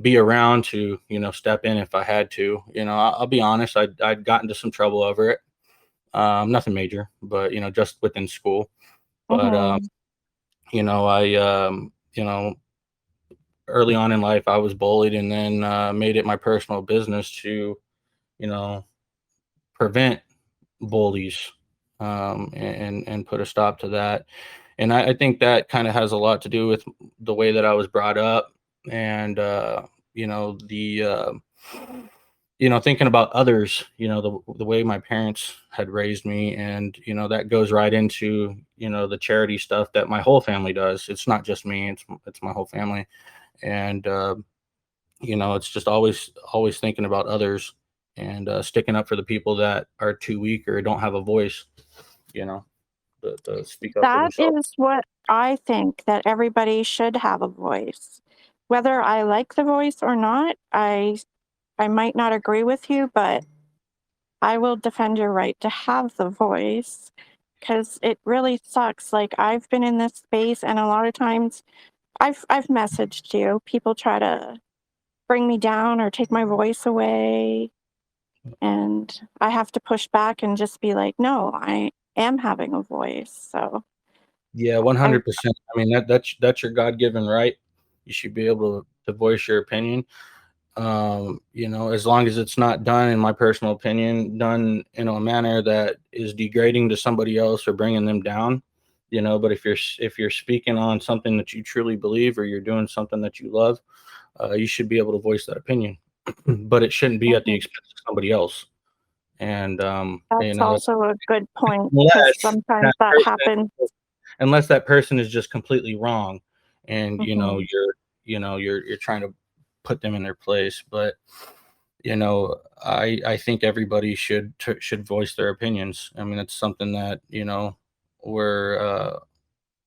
be around to step in if I had to. I'll be honest, I'd gotten into some trouble over it. Nothing major, but just within school. But Mhm. I early on in life I was bullied, and then made it my personal business to you know prevent bullies, and put a stop to that. And I think that kind of has a lot to do with the way that I was brought up, and thinking about others, the way my parents had raised me, and that goes right into the charity stuff that my whole family does. It's not just me; it's my whole family, and it's just always thinking about others, and sticking up for the people that are too weak or don't have a voice, you know, to speak up for That themselves. is what I think, that everybody should have a voice. Whether I like the voice or not, I might not agree with you, but I will defend your right to have the voice, because it really sucks. Like, I've been in this space, and a lot of times I've messaged you. People try to bring me down or take my voice away, and I have to push back and just be like, no, I am having a voice. So Yeah, I 100%. I mean, that's your God-given right. You should be able to voice your opinion. As long as it's not done, in my personal opinion, done in a manner that is degrading to somebody else or bringing them down. But if you're speaking on something that you truly believe, or you're doing something that you love, you should be able to voice that opinion. But it shouldn't be at the Mhm. expense of somebody else. And That's that's also a good point, because unless sometimes that that person happens. unless that person is just completely wrong, and Mhm. you're trying to put them in their place. But I think everybody should voice their opinions. I mean, it's something that we're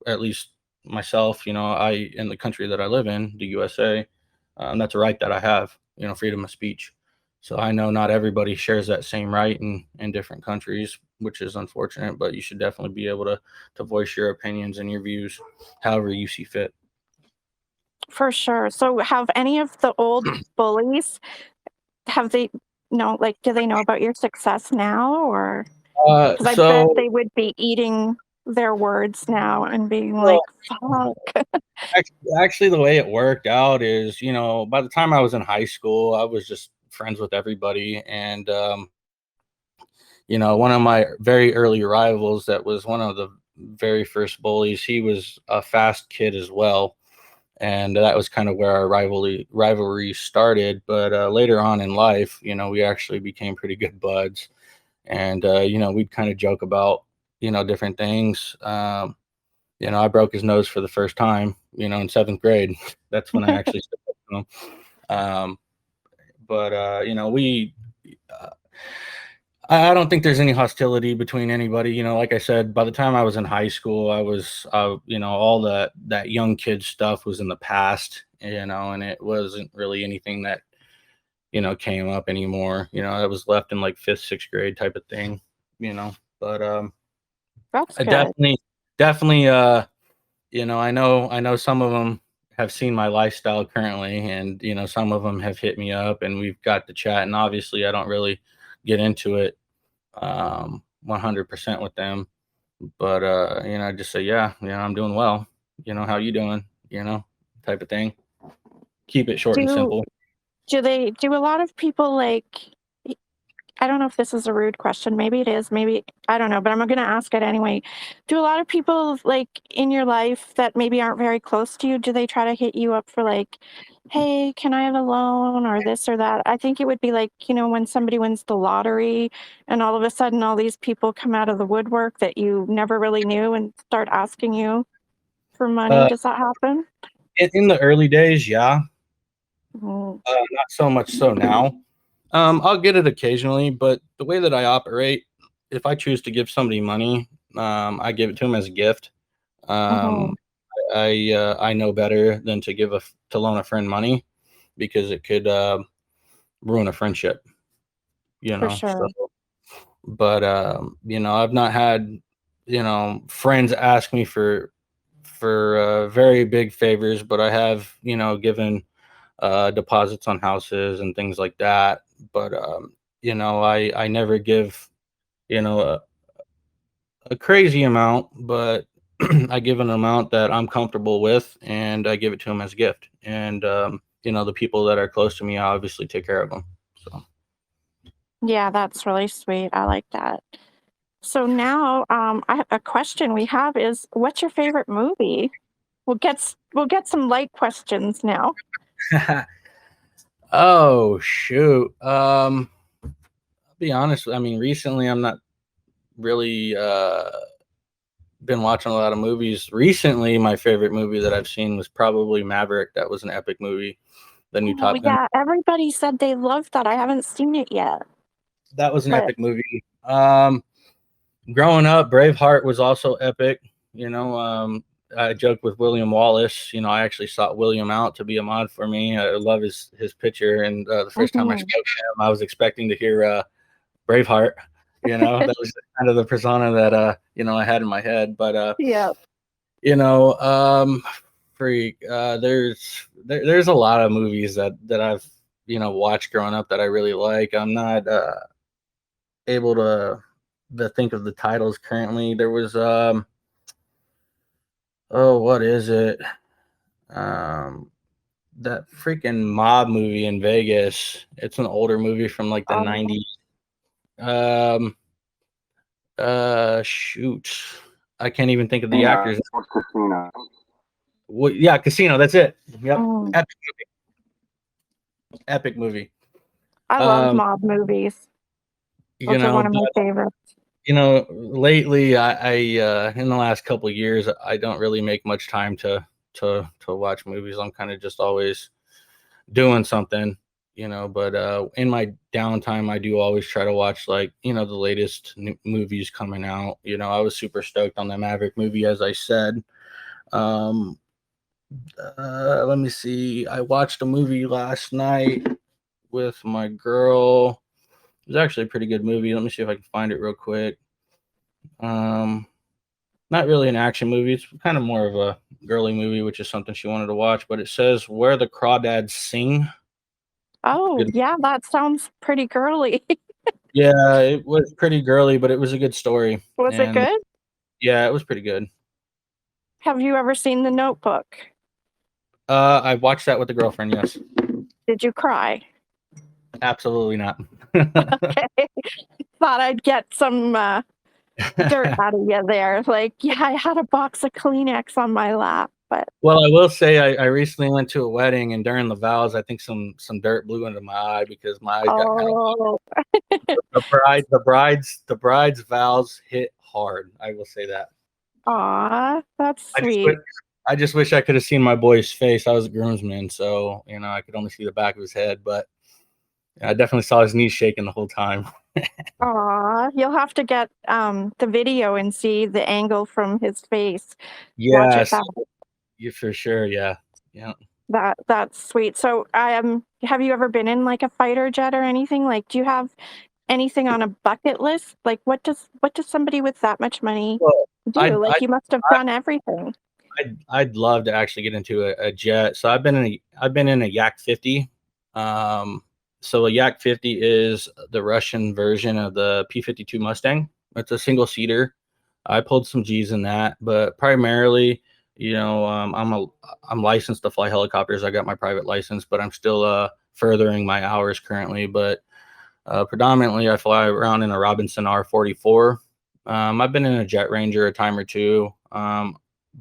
at least myself, I in the country that I live in, the USA, that's a right that I have, freedom of speech. So I know not everybody shares that same right in different countries, which is unfortunate, but you should definitely be able to voice your opinions and your views however you see fit. For sure. So have any of the old bullies, have they know, like, do they know about your success now? Or because I bet So they would be eating their words now and being well, like, fuck. actually, the way it worked out is, by the time I was in high school, I was just friends with everybody. And one of my very early rivals, that was one of the very first bullies, he was a fast kid as well. And that was kind of where our rivalry started. But later on in life, we actually became pretty good buds. And we'd kind of joke about different things. I broke his nose for the first time, in seventh grade. That's when I actually stood up to him. Um, but we uh, I don't think there's any hostility between anybody. Like I said, by the time I was in high school, I was, all that young kid stuff was in the past, and it wasn't really anything that, came up anymore. It was left in like fifth, sixth grade type of thing, but That's I good. definitely, I know some of them have seen my lifestyle currently, and, some of them have hit me up, and we've got to chat. And obviously I don't really get into it 100% with them, but I just say, yeah, I'm doing well, how you doing, type of thing. Keep it short and Do simple. do a lot of people, like, I don't know if this is a rude question. Maybe it is. Maybe I don't know, but I'm going to ask it anyway. Do a lot of people, like, in your life that maybe aren't very close to you, do they try to hit you up for, like, hey, can I have a loan or this or that? I think it would be like, when somebody wins the lottery and all of a sudden all these people come out of the woodwork that you never really knew and start asking you for money. uh Does that happen? in the early days, yeah. Mm, Not so much so now. I'll get it occasionally, but the way that I operate, if I choose to give somebody money, I give it to them as a gift. mhm, um I know better than to loan a friend money, because it could ruin a friendship, for so. sure. But I've not had friends ask me for very big favors, but I have given deposits on houses and things like that. But I never give a crazy amount, but I give an amount that I'm comfortable with, and I give it to them as a gift. And the people that are close to me, I obviously take care of them. So. Yeah, that's really sweet. I like that. So now, a question we have is, what's your favorite movie? We'll get some light questions now. Oh shoot. I'll be honest. I mean, recently I'm not really been watching a lot of movies. Recently, my favorite movie that I've seen was probably Maverick. That was an epic movie. The new Oh, Top Gun. yeah, everybody said they loved that. I haven't seen it yet. That was an But epic movie. Growing up, Braveheart was also epic. You know, I joked with William Wallace. You know, I actually sought William out to be a mod for me. I love his picture, and the first time I mhm. spoke to him, I was expecting to hear Braveheart. You know, that was kind of the persona that I had in my head. But Yeah. you know, freak. There's a lot of movies that I've watched growing up that I really like. I'm not able to think of the titles currently. There was oh, what is it? Um, that freaking mob movie in Vegas. It's an older movie from like the Um, 90s. Um, shoot. I can't even think of the actors. Casino. Well, yeah, Casino. That's it. Yep. mm, Epic movie. I love Um, mob movies. you Those are know, one of but my favorites. lately I in the last couple of years I don't really make much time to watch movies. I'm kind of just always doing something, but in my downtime I do always try to watch, like, the latest new movies coming out. I was super stoked on the Maverick movie, as I said. um Let me see, I watched a movie last night with my girl. It was actually a pretty good movie. Let me see if I can find it real quick. um Not really an action movie. It's kind of more of a girly movie, which is something she wanted to watch. But it says "Where the Crawdads Sing." Oh, Good. yeah, that sounds pretty girly. Yeah, it was pretty girly, but it was a good story. Was it And good? yeah, it was pretty good. Have you ever seen The Notebook? I watched that with a girlfriend. Yes, Did you cry? absolutely not. Okay. Thought I'd get some dirt out of you there. Like, yeah, I had a box of Kleenex on my lap, but Well, I will say I recently went to a wedding, and during the vows, I think some dirt blew into my eye because my eyes got kind of. oh, The bride's vows hit hard. I will say that. aw, that's I just wish, sweet. I just wish I could have seen my boy's face. I was a groomsman, so I could only see the back of his head, but I definitely saw his knees shaking the whole time. Aw, you'll have to get the video and see the angle from his face. Watch it Yes, back. you for sure. Yeah, yeah. That's sweet. So, have you ever been in like a fighter jet or anything? Like, do you have anything on a bucket list? Like, what does somebody with that much money Well, do? I Like, you must have done everything. I'd love to actually get into a jet. So I've been in a Yak 50. Um, so a Yak 50 is the Russian version of the P-52 Mustang. It's a single seater. I pulled some G's in that, but primarily, I'm licensed to fly helicopters. I got my private license, but I'm still furthering my hours currently. But predominantly, I fly around in a Robinson R-44. I've been in a Jet Ranger a time or two.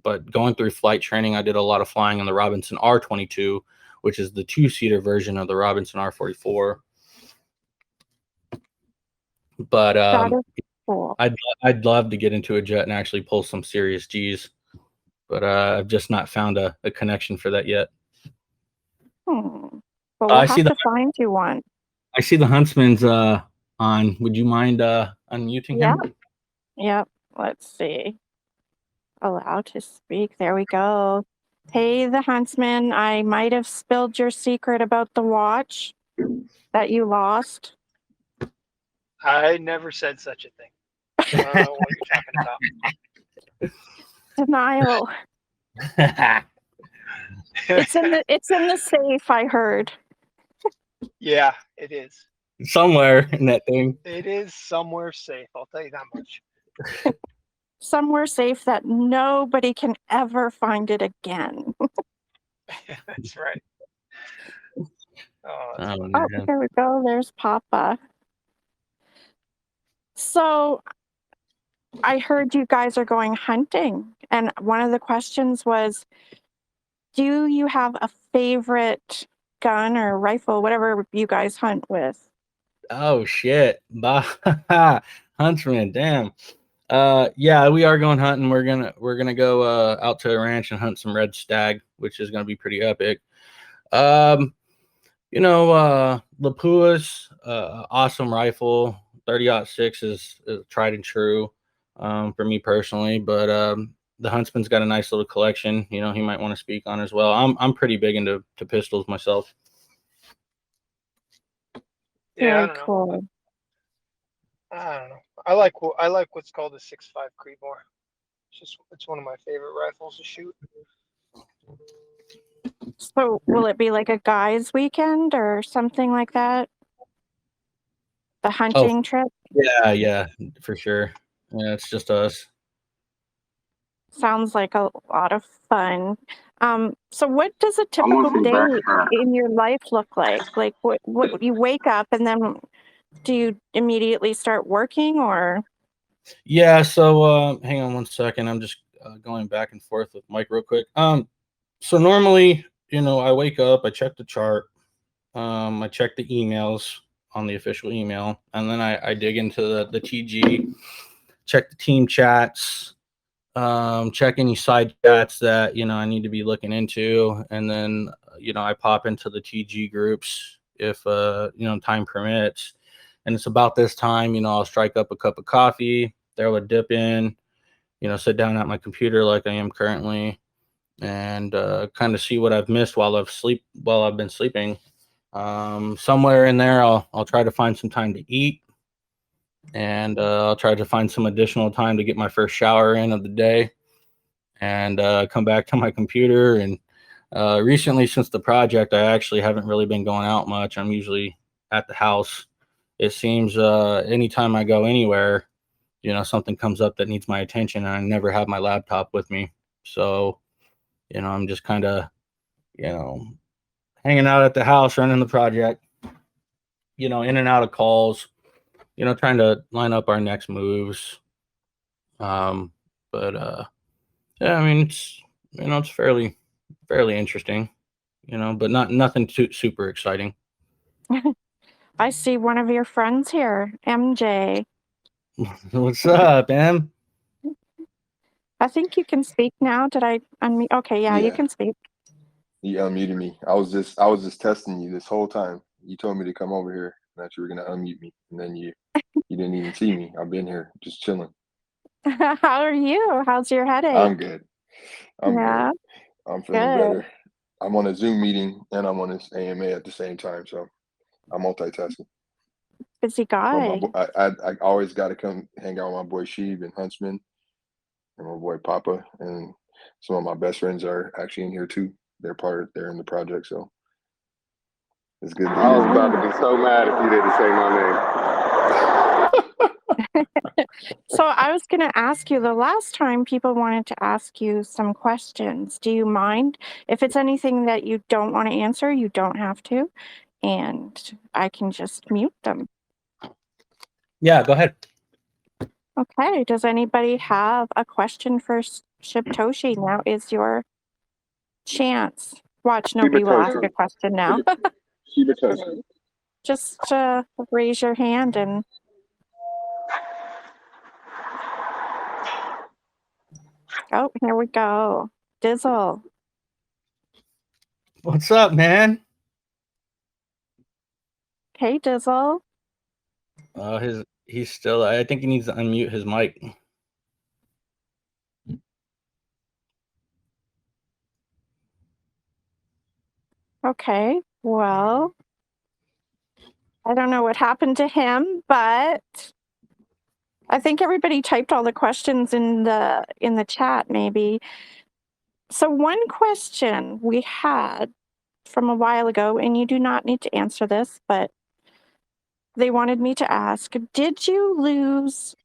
But going through flight training, I did a lot of flying in the Robinson R-22, which is the two-seater version of the Robinson R-44. But That is cool. I'd love to get into a jet and actually pull some serious G's, but I've just not found a connection for that yet. Hmm. Well, we'll I see have the to find you one. I see the Huntsman's on. Would you mind unmuting Yeah. him? Yep. Let's see. Allow to speak. There we go. Hey, the huntsman. I might have spilled your secret about the watch that you lost. I never said such a thing. I don't know what you're talking about. Denial. It's in the safe, I heard. Yeah, it is. Somewhere in that thing. It is somewhere safe. I'll tell you that much. Somewhere safe that nobody can ever find it again. That's right. Oh, that's Oh, funny. Oh, man. here we go. There's Papa. So I heard you guys are going hunting. And one of the questions was, do you have a favorite gun or rifle, whatever you guys hunt with? Oh shit. Huntsman, damn. Yeah, we are going hunting. We're gonna go out to a ranch and hunt some red stag, which is gonna be pretty epic. Lapua's awesome rifle. 30-06 is tried and true for me personally, but the Huntsman's got a nice little collection. He might want to speak on as well. I'm pretty big into pistols myself. Yeah, Very cool. I don't know. I like what's called a 6.5 Creedmoor. It's one of my favorite rifles to shoot. So will it be like a guys' weekend or something like that? The hunting trip? Yeah, for sure. Yeah, it's just us. Sounds like a lot of fun. So what does a I want typical some day backstrap. in your life look like? Like what you wake up and then do you immediately start working or? Yeah, so hang on one second. I'm just going back and forth with Mike real quick. So normally, I wake up, I check the chart, I check the emails on the official email, and then I dig into the TG, check the team chats, check any side chats that I need to be looking into, and then I pop into the TG groups if time permits. And it's about this time, I'll strike up a cup of coffee, throw a dip in, sit down at my computer like I am currently, and kind of see what I've missed while I've been sleeping. Somewhere in there, I'll try to find some time to eat, and I'll try to find some additional time to get my first shower in of the day, and come back to my computer. And recently, since the project, I actually haven't really been going out much. I'm usually at the house. It seems anytime I go anywhere, something comes up that needs my attention, and I never have my laptop with me. So, I'm just kind of, hanging out at the house, running the project, in and out of calls, trying to line up our next moves. But yeah, I mean, it's fairly interesting, but nothing too super exciting. I see one of your friends here, MJ. What's up, Em? I think you can speak now. Did I unmute? Okay, yeah, you Yeah. can speak. You unmuted me. I was just testing you this whole time. You told me to come over here, that you were gonna unmute me, and then you didn't even see me. I've been here just chilling. How are you? How's your headache? I'm good. Yeah, good. I'm feeling good. better. I'm on a Zoom meeting and I'm on this AMA at the same time, so I'm multitasking. Busy But guy. I always got to come hang out with my boy Sheeb and Huntsman and my boy Papa, and some of my best friends are actually in here too. They're in the project, so it's good. I was about to be so mad if you didn't say my name. So I was going to ask you, the last time people wanted to ask you some questions. Do you mind? If it's anything that you don't want to answer, you don't have to. And I can just mute them. Yeah, go ahead. Okay. Does anybody have a question for Shiptoshi? Now is your chance. Watch, nobody will ask a question now. Just raise your hand and... Oh, here we go. Dizzle. What's up, man? Hey, Dizzle. He's still. I think he needs to unmute his mic. Okay, well, I don't know what happened to him, but I think everybody typed all the questions in the chat, maybe. So one question we had from a while ago, and you do not need to answer this, but they wanted me to ask, did you lose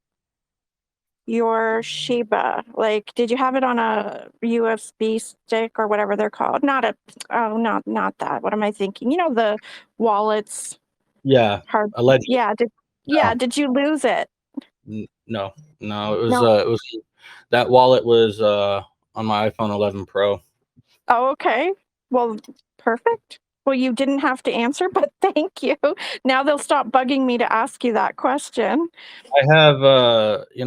your Shiba? Like, did you have it on a USB stick or whatever they're called? Not that. What am I thinking? The wallets. Yeah, Hard. allegedly. Yeah. Did you lose it? No. It was that wallet was on my iPhone 11 Pro. Oh, okay. Well, perfect. Well, you didn't have to answer, but thank you. Now they'll stop bugging me to ask you that question. I have,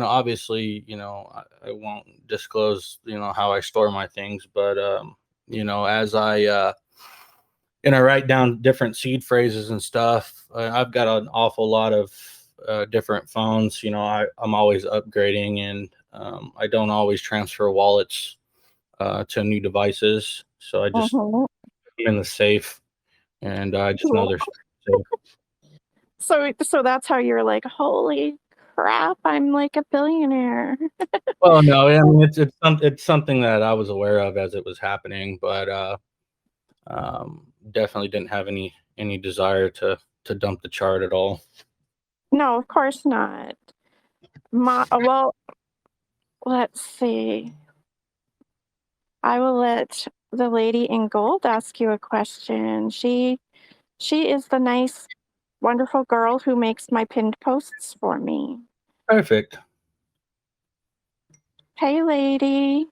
obviously, I won't disclose, how I store my things, but, as I write down different seed phrases and stuff, I've got an awful lot of different phones. I'm always upgrading, and I don't always transfer wallets to new devices. So I just Mhm. put them in the safe, and I just know they're safe. So that's how you're like, holy crap, I'm like a billionaire. Well, no, I mean it's something that I was aware of as it was happening, but definitely didn't have any desire to dump the chart at all. No, of course not. Well, let's see. I will let the lady in gold ask you a question. She is the nice, wonderful girl who makes my pinned posts for me. Perfect. Hey, lady,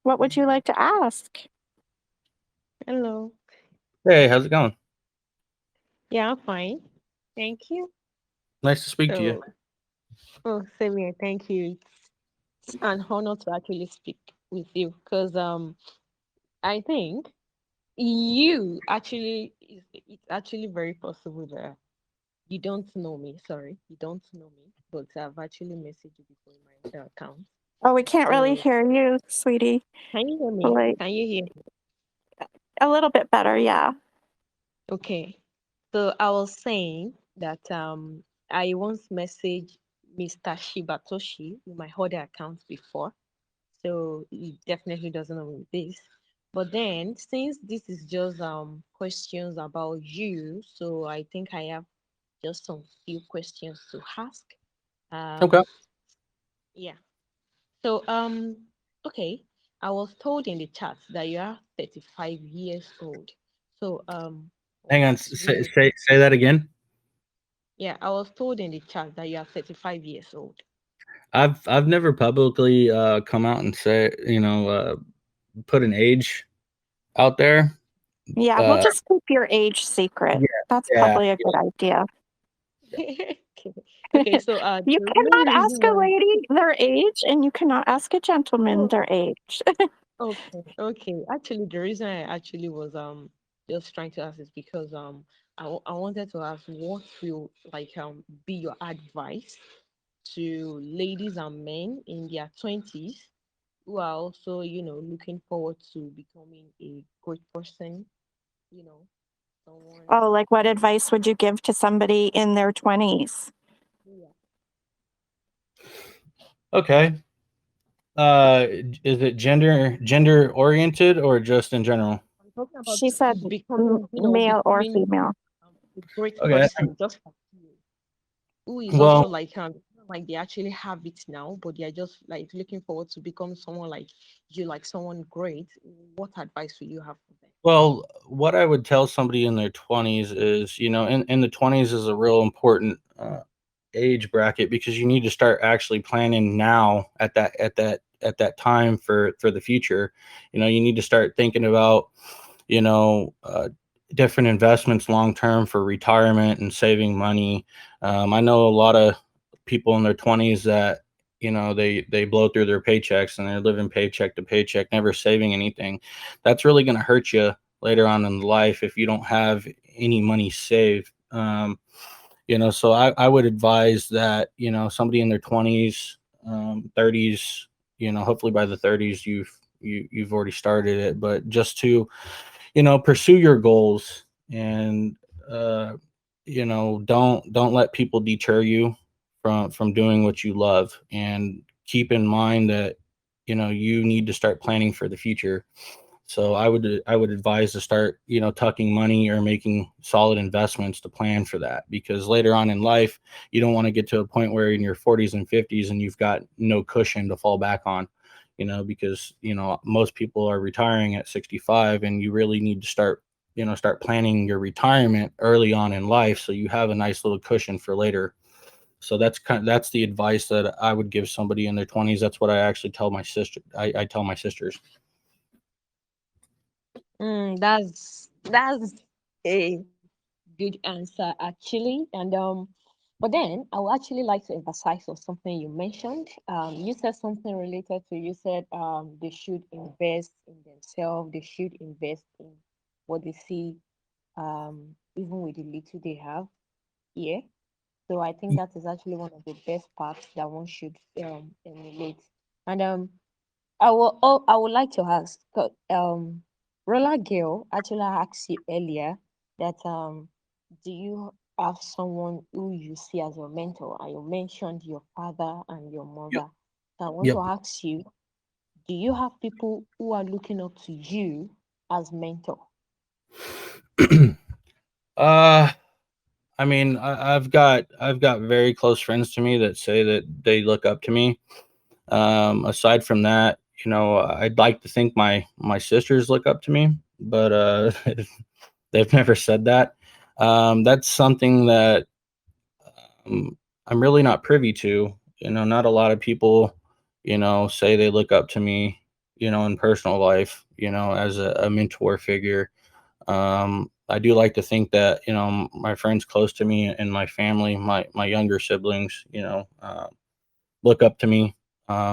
what would you like to ask? Hello. Hey, how's it going? Yeah, I'm fine. Thank you. Nice to speak to you. Same here. Thank you. It's an honor to actually speak with you because I think it's actually very possible that you don't know me. Sorry, you don't know me, but I've actually messaged you before in my other account. Oh, we can't really So hear you, sweetie. can you hear me? Like Can you hear me? a little bit better, yeah. Okay. So I was saying that I once messaged Mr. Shibatoshi in my other account before. So he definitely doesn't know this. But then since this is just questions about you, so I think I have just some few questions to ask. Okay. Um yeah. So okay. I was told in the chat that you are 35 years old. So Hang on. what's Say, really say say that again. Yeah, I was told in the chat that you are 35 years old. I've never publicly come out and say, put an age out there. Yeah, we'll Uh, just keep your age secret. yeah, That's yeah. probably a good idea. Okay. Okay, so You the main cannot reason ask a why lady their age, and you cannot ask a gentleman oh, their age. okay. Actually, the reason I actually was just trying to ask is because I wanted to ask what will be your advice to ladies and men in their 20s who are also, looking forward to becoming a great person, you know, someone. Oh, like what advice would you give to somebody in their 20s? Yeah. Okay. Is it gender oriented or just in general? I'm talking about She said becoming, male or becoming female. a great Okay. person, just like you, who is Well, also like they actually have it now, but they are just like looking forward to become someone like you, like someone great. What advice will you have for them? Well, what I would tell somebody in their 20s is, in the 20s is a real important age bracket because you need to start actually planning now at that time for the future. You need to start thinking about, you know, uh, different investments long term for retirement and saving money. I know a lot of people in their 20s that they blow through their paychecks and they're living paycheck to paycheck, never saving anything. That's really going to hurt you later on in life if you don't have any money saved. So I would advise that somebody in their 20s, 30s, hopefully by the 30s you've already started it, but just to pursue your goals and don't let people deter you from doing what you love, and keep in mind that you need to start planning for the future. So I would advise to start tucking money or making solid investments to plan for that, because later on in life you don't want to get to a point where in your 40s and 50s and you've got no cushion to fall back on, because most people are retiring at 65, and you really need to start planning your retirement early on in life so you have a nice little cushion for later. So that's the advice that I would give somebody in their 20s. That's what I actually tell my sister. I tell my sisters. That's Okay, good answer actually. And but then I would actually like to emphasize on something you mentioned. You said something related to you said they should invest in themselves, they should invest in what they see, even with the little they have. Yeah. So I think that is actually one of the best parts that one should emulate. And I would like to ask, Roller Girl actually asked you earlier that do you have someone who you see as your mentor? And you mentioned your father and your Yep. mother. So I want Yep. to ask you, do you have people who are looking up to you as mentor? uh I mean, I've got very close friends to me that say that they look up to me. Aside from that, I'd like to think my sisters look up to me, but they've never said that. That's something that I'm really not privy to. Not a lot of people, say they look up to me, in personal life, as a mentor figure. I do like to think that my friends close to me and my family, my younger siblings, look up to me.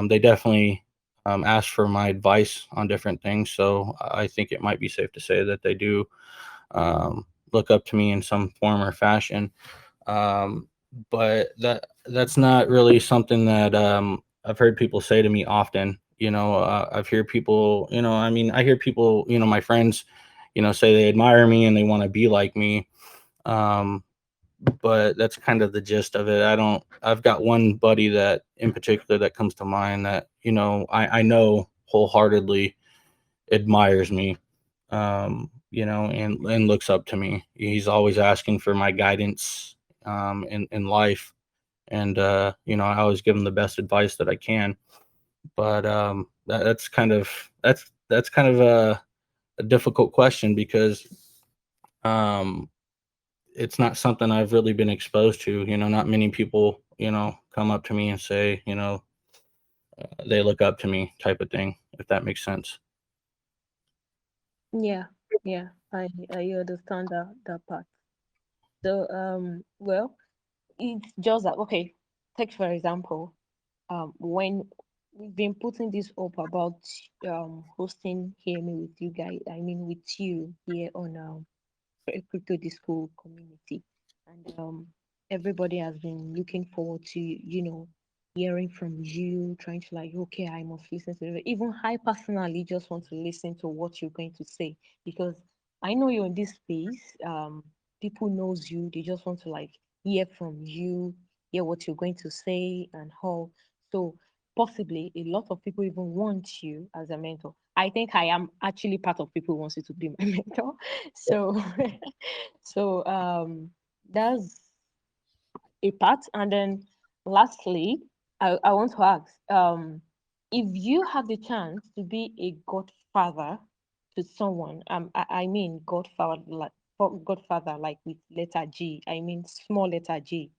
They definitely ask for my advice on different things, so I think it might be safe to say that they do look up to me in some form or fashion. Um, but that's not really something that I've heard people say to me often. I've heard people, I mean, I hear people, my friends, say they admire me and they want to be like me. Um, but that's kind of the gist of it. I've got one buddy that in particular that comes to mind that, I know wholeheartedly admires me, and looks up to me. He's always asking for my guidance, in life. And, I always give him the best advice that I can. But that's kind of a difficult question because, um, it's not something I've really been exposed to. Not many people, come up to me and say, they look up to me type of thing, if that makes sense. Yeah, yeah, I understand that part. So well, it's just that okay. Take for example, when we've been putting this up about hosting Hear Me with you guys, I mean with you here on crypto disco community, and everybody has been looking forward to hearing from you, trying to like okay, I must listen to it. Even I personally just want to listen to what you're going to say because I know you're in this space. People knows you, they just want to like hear from you, hear what you're going to say and how. So possibly a lot of people even want you as a mentor. I think I am actually part of people who wants you to be my mentor. So so that's a part. And then lastly, I want to ask, if you have the chance to be a godfather to someone, I mean godfather like with letter G, I mean small letter G.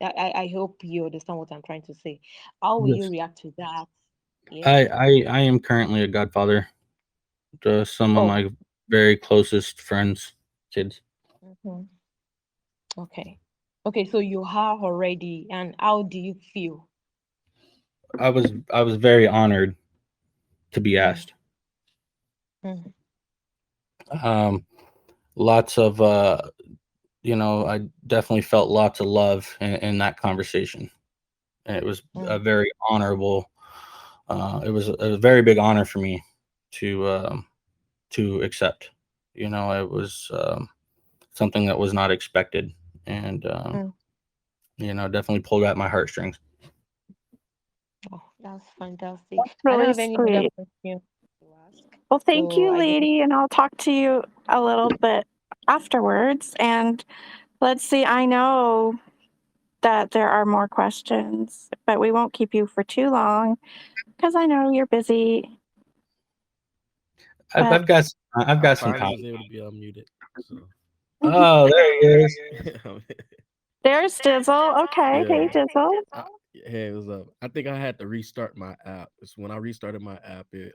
I hope you understand what I'm trying to say. How will you Yes. react to that? Yeah. I am currently a godfather to some of Oh, my very closest friends, kids. mhm. Okay. Okay, so you have already, and how do you feel? I was very honored to be Mm, asked. mm, Um, Lots of I definitely felt lots of love in that conversation, and it was a mm, very honorable. It was a very big honor for me to accept. It was something that was not expected, and mm. definitely pulled at my heartstrings. Oh, that's fantastic. That's I don't really have any other sweet. question to ask. Well, thank So you, I guess, lady, and I'll talk to you a little bit afterwards. And let's see, I know that there are more questions, but we won't keep you for too long because I know you're busy. I've, But I've got I've I got some finally time. was able to be unmuted. So Oh, there he is. there's Dizzle. Okay. Hey, yeah. Dizzle. Hey, what's up? I think I had to restart my app. It's when I restarted my app, it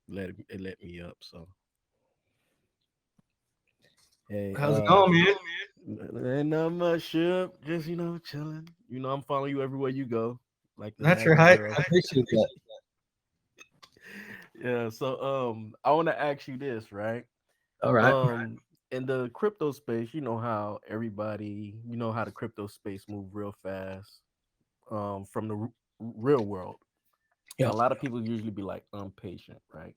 let me up. So Hey, How's it going, man? ain't not much, Ship. Just chilling. I'm following you everywhere you go, like the That's Navy right. girl. I appreciate that. Yeah. So, I want to ask you this, right? All right. In the crypto space, you know how everybody, how the crypto space move real fast, from the real world. Yeah. A lot of people usually be like impatient, right?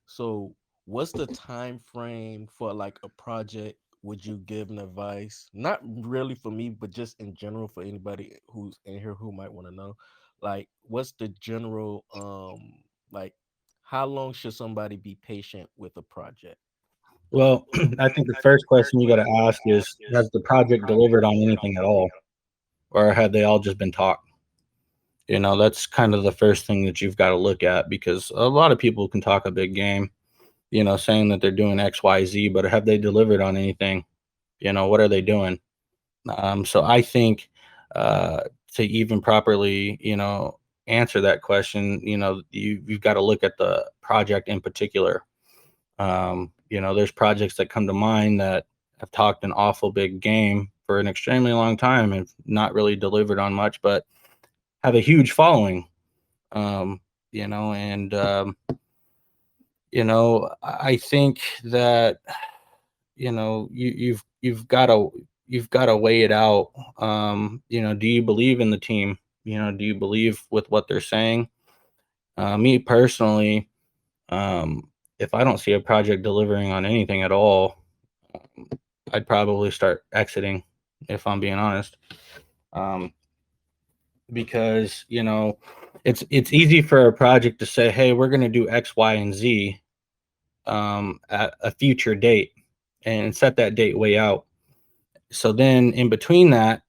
So, what's the time frame for like a project? Would you give an advice? Not really for me, but just in general for anybody who's in here who might want to know. Like, what's the general like how long should somebody be patient with a project? Well, I think the first question you got to ask is, has the project delivered on anything at all, or have they all just been talk? That's kind of the first thing that you've got to look at, because a lot of people can talk a big game, saying that they're doing X, Y, Z, but have they delivered on anything? What are they doing? So I think to even properly, answer that question, you've got to look at the project in particular. There's projects that come to mind that have talked an awful big game for an extremely long time and not really delivered on much, but have a huge following. And I think that you've got to weigh it out. Do you believe in the team? Do you believe with what they're saying? Me personally, if I don't see a project delivering on anything at all, I'd probably start exiting, if I'm being honest. Because it's easy for a project to say, hey, we're going to do X, Y, and Z at a future date, and set that date way out. So then in between that,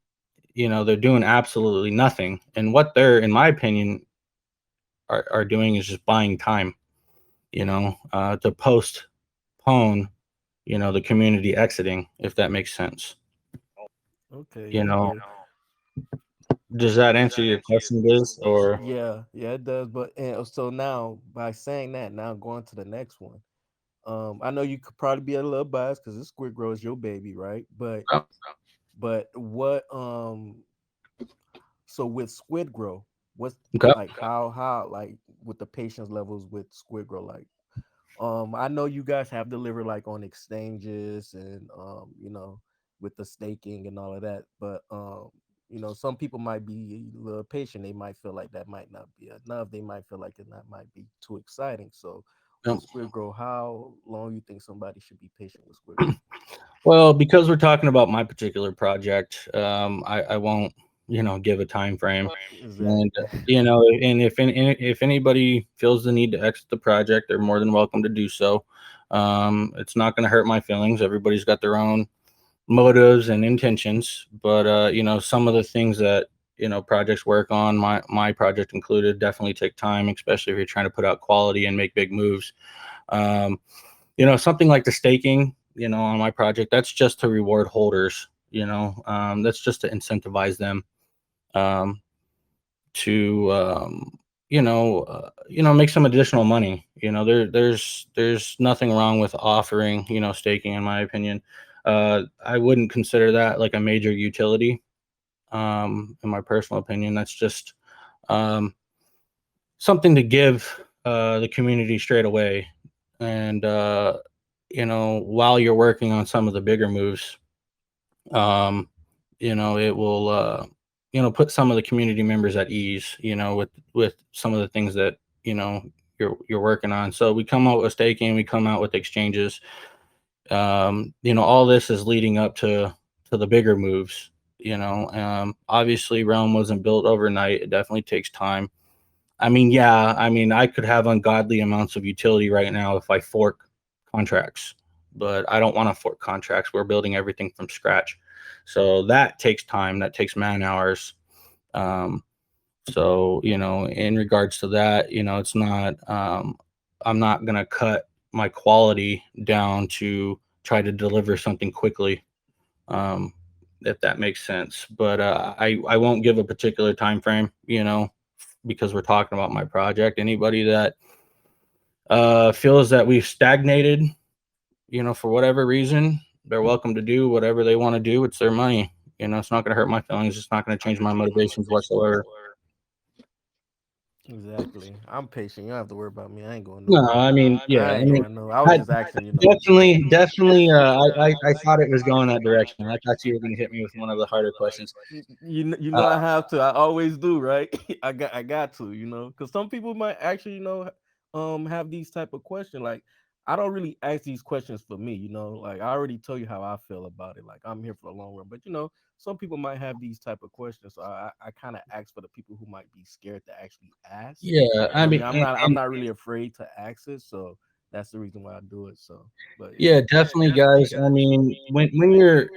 they're doing absolutely nothing. And what they're, in my opinion, are doing is just buying time, to postpone, the community exiting, if that makes sense. Okay, You yeah, know, good. does that answer your question, Liz? Or Yeah, it does. But and so now by saying that, now going to the next one. I know you could probably be a little biased because this SquidGrow is your baby, right? But what so with SquidGrow, what's okay. like how like with the patience levels with SquidGrow, like I know you guys have delivered like on exchanges and with the staking and all of that, but some people might be a little patient. They might feel like that might not be enough. They might feel like it not might be too exciting. So Yep. with SquidGrow, how long you think somebody should be patient with SquidGrow? Well, because we're talking about my particular project, I won't, give a time frame. And Exactly. and if anybody feels the need to exit the project, they're more than welcome to do so. It's not going to hurt my feelings. Everybody's got their own motives and intentions, but some of the things that projects work on, my project included, definitely take time, especially if you're trying to put out quality and make big moves. Um, something like the staking, on my project, that's just to reward holders. That's just to incentivize them. To make some additional money. There's nothing wrong with offering staking, in my opinion. I wouldn't consider that like a major utility. In my personal opinion, that's just something to give the community straight away. And while you're working on some of the bigger moves, it will put some of the community members at ease, with some of the things that you're working on. So we come out with staking, we come out with exchanges. All this is leading up to the bigger moves. Obviously Realm wasn't built overnight. It definitely takes time. I could have ungodly amounts of utility right now if I fork contracts, but I don't want to fork contracts. We're building everything from scratch. So that takes time, that takes man hours. So, in regards to that, it's not, I'm not going to cut my quality down to try to deliver something quickly. If that makes sense, but I won't give a particular time frame, because we're talking about my project. Anybody that feels that we've stagnated, for whatever reason, they're welcome to do whatever they want to do. It's their money. You know, it's not going to hurt my feelings. It's not going to change my motivations whatsoever. Exactly. I'm patient. You don't have to worry about me. I ain't going No, nowhere. I mean, yeah, I I ain't mean, going nowhere. I was I just asking, you know. definitely. I thought it was going that direction. I thought you were going to hit me with one of the harder questions. You know I have to. I always do, right? I got to, you know, because some people might actually, you know, have these type of questions. Like I don't really ask these questions for me, you know. Like I already told you how I feel about it. Like I'm here for the long run, but you know, some people might have these type of questions. So I kind of ask for the people who might be scared to actually ask. Yeah, You I know, mean, I'm not really afraid to ask it, so that's the reason why I do it. So, but yeah. yeah, definitely, guys. I mean, when you're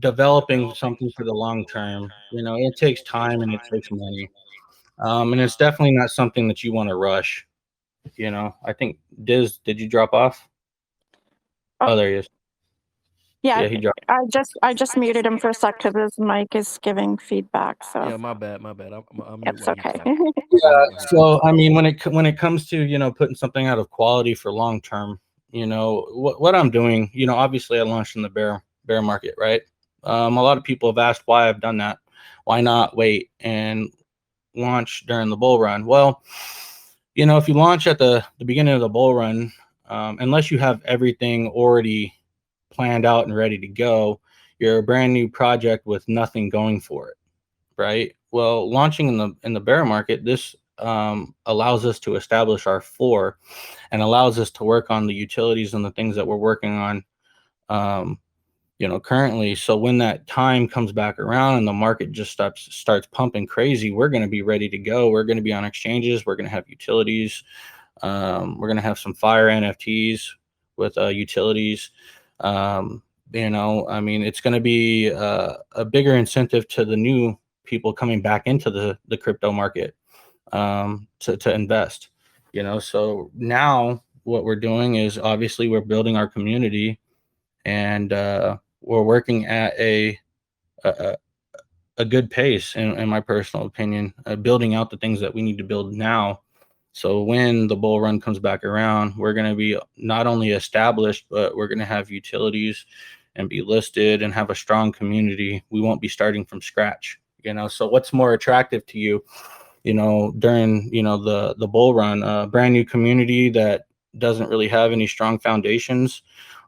developing something for the long term, you know, it takes time and it takes money. And it's definitely not something that you want to rush. You know, I think did you drop off? Oh, Oh, there he is. yeah. Yeah, he dropped. I just muted him for a sec because his mic is giving feedback. So Yeah, my bad, my bad. I'm mute it's while you okay. talk. Yeah. So I mean, when it comes to, you know, putting something out of quality for long term, you know, what I'm doing, you know, obviously I launched in the bear market, right? A lot of people have asked why I've done that. Why not wait and launch during the bull run? Well, you know, if you launch at the beginning of the bull run, unless you have everything already planned out and ready to go, you're a brand new project with nothing going for it, right? Well, launching in the bear market, this allows us to establish our floor and allows us to work on the utilities and the things that we're working on, you know, currently. So when that time comes back around and the market just starts pumping crazy, we're going to be ready to go. We're going to be on exchanges. We're going to have utilities. We're going to have some fire NFTs with utilities. You know, I mean, it's going to be a bigger incentive to the new people coming back into the crypto market to invest. You know, so now what we're doing is obviously we're building our community, and we're working at a, a good pace, in my personal opinion, building out the things that we need to build now. So when the bull run comes back around, we're going to be not only established, but we're going to have utilities and be listed and have a strong community. We won't be starting from scratch, you know. So what's more attractive to you, you know, during, you know, the bull run? A brand new community that doesn't really have any strong foundations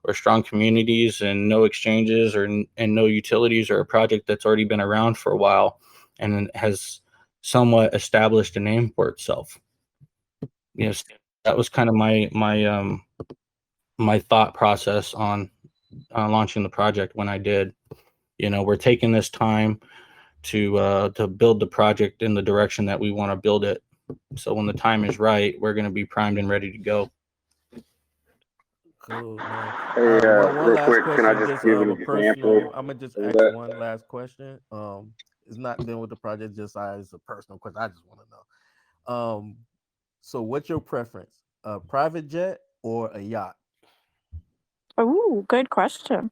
or strong communities and no exchanges and no utilities, or a project that's already been around for a while and has somewhat established a name for itself. Yes, that was kind of my thought process on launching the project when I did. You know, we're taking this time to build the project in the direction that we want to build it. So when the time is right, we're going to be primed and ready to go. Cool, man. Hey, One real last quick, can I question, just just give an a example personal. I'm gonna just of ask that? one last question. It's not dealing with the project, just as a personal question. I just want to know. So what's your preference? A private jet or a yacht? Ooh, good question.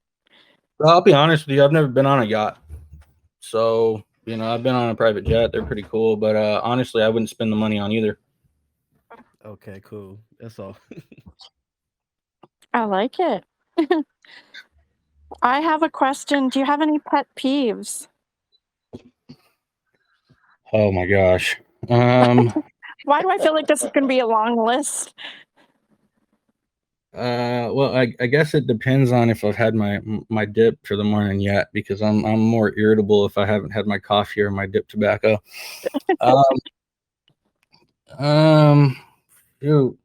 Well, I'll be honest with you, I've never been on a yacht. So, you know, I've been on a private jet. They're pretty cool, but honestly, I wouldn't spend the money on either. Okay, cool. That's all. I like it. I have a question. Do you have any pet peeves? Oh my gosh. Why do I feel like this is going to be a long list? Well, I guess it depends on if I've had my dip for the morning yet, because I'm more irritable if I haven't had my coffee or my dip tobacco. Um, shoot.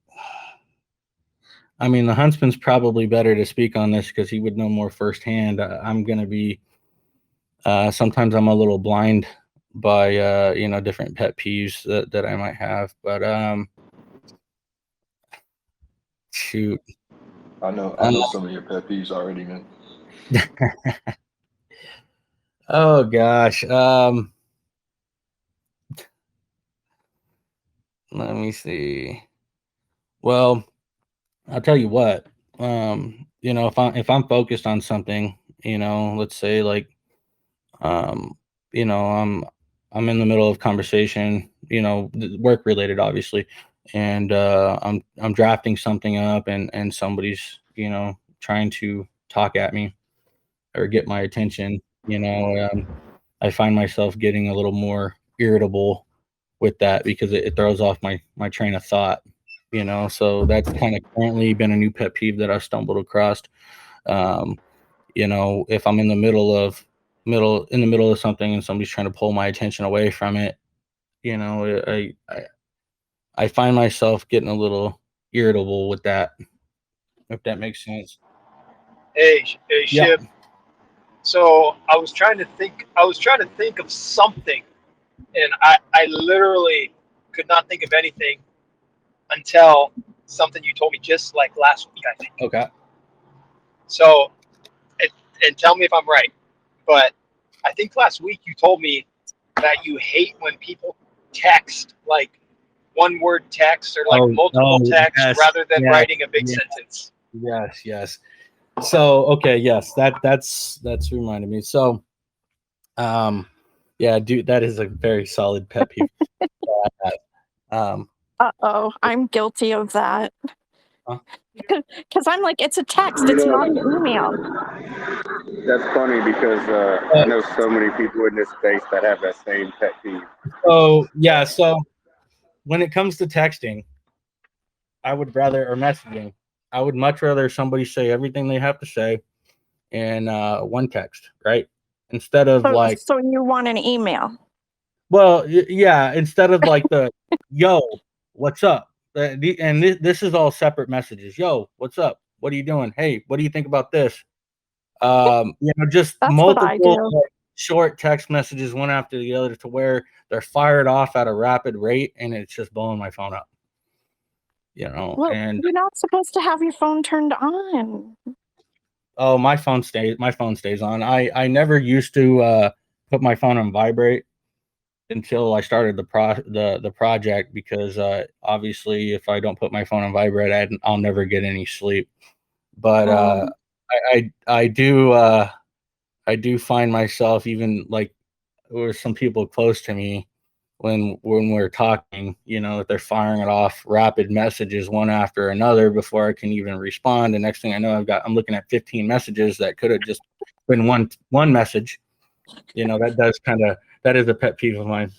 I mean, the huntsman's probably better to speak on this because he would know more firsthand. I'm gonna be. Sometimes I'm a little blind by you know, different pet peeves that I might have, but shoot. I know some of your pet peeves already, man. Oh gosh. Let me see. Well, I'll tell you what. You know, if I'm focused on something, you know, let's say like, um, you know, I'm in the middle of conversation, you know, work related, obviously, and I'm drafting something up, and somebody's, you know, trying to talk at me or get my attention. I find myself getting a little more irritable with that because it throws off my train of thought. So that's kind of currently been a new pet peeve that I've stumbled across. If I'm in the middle of something and somebody's trying to pull my attention away from it, I find myself getting a little irritable with that, if that makes sense. Hey, Yeah. Shib. So I was trying to think. I was trying to think of something, and I literally could not think of anything until something you told me just like last week, I think. Okay. So, and tell me if I'm right, but I think last week you told me that you hate when people text like one word text or like multiple texts yes, rather than yes, writing a big yes, sentence. yes. So, okay, yes, that's reminded me. So, yeah, dude, that is a very solid pet peeve. I'm guilty of that. Huh? Because I'm like, it's a text, it's not an email. That's funny because I know so many people in this space that have that same pet peeve. So when it comes to texting, or messaging, I would much rather somebody say everything they have to say in one text, right? Instead of So you want an email? well, yeah, instead of like the yo, what's up? And this is all separate messages. Yo, what's up? What are you doing? Hey, what do you think about this? Just That's what I multiple do. short text messages one after the other to where they're fired off at a rapid rate, and it's just blowing my phone up. Well, And you're not supposed to have your phone turned on. oh, my phone stays on. I never used to put my phone on vibrate until I started the project because obviously if I don't put my phone on vibrate, I'll never get any sleep. But I do find myself even like with some people close to me when we're talking, that they're firing it off rapid messages one after another before I can even respond. The next thing I know, I'm looking at 15 messages that could have just been one message. That is a pet peeve of mine.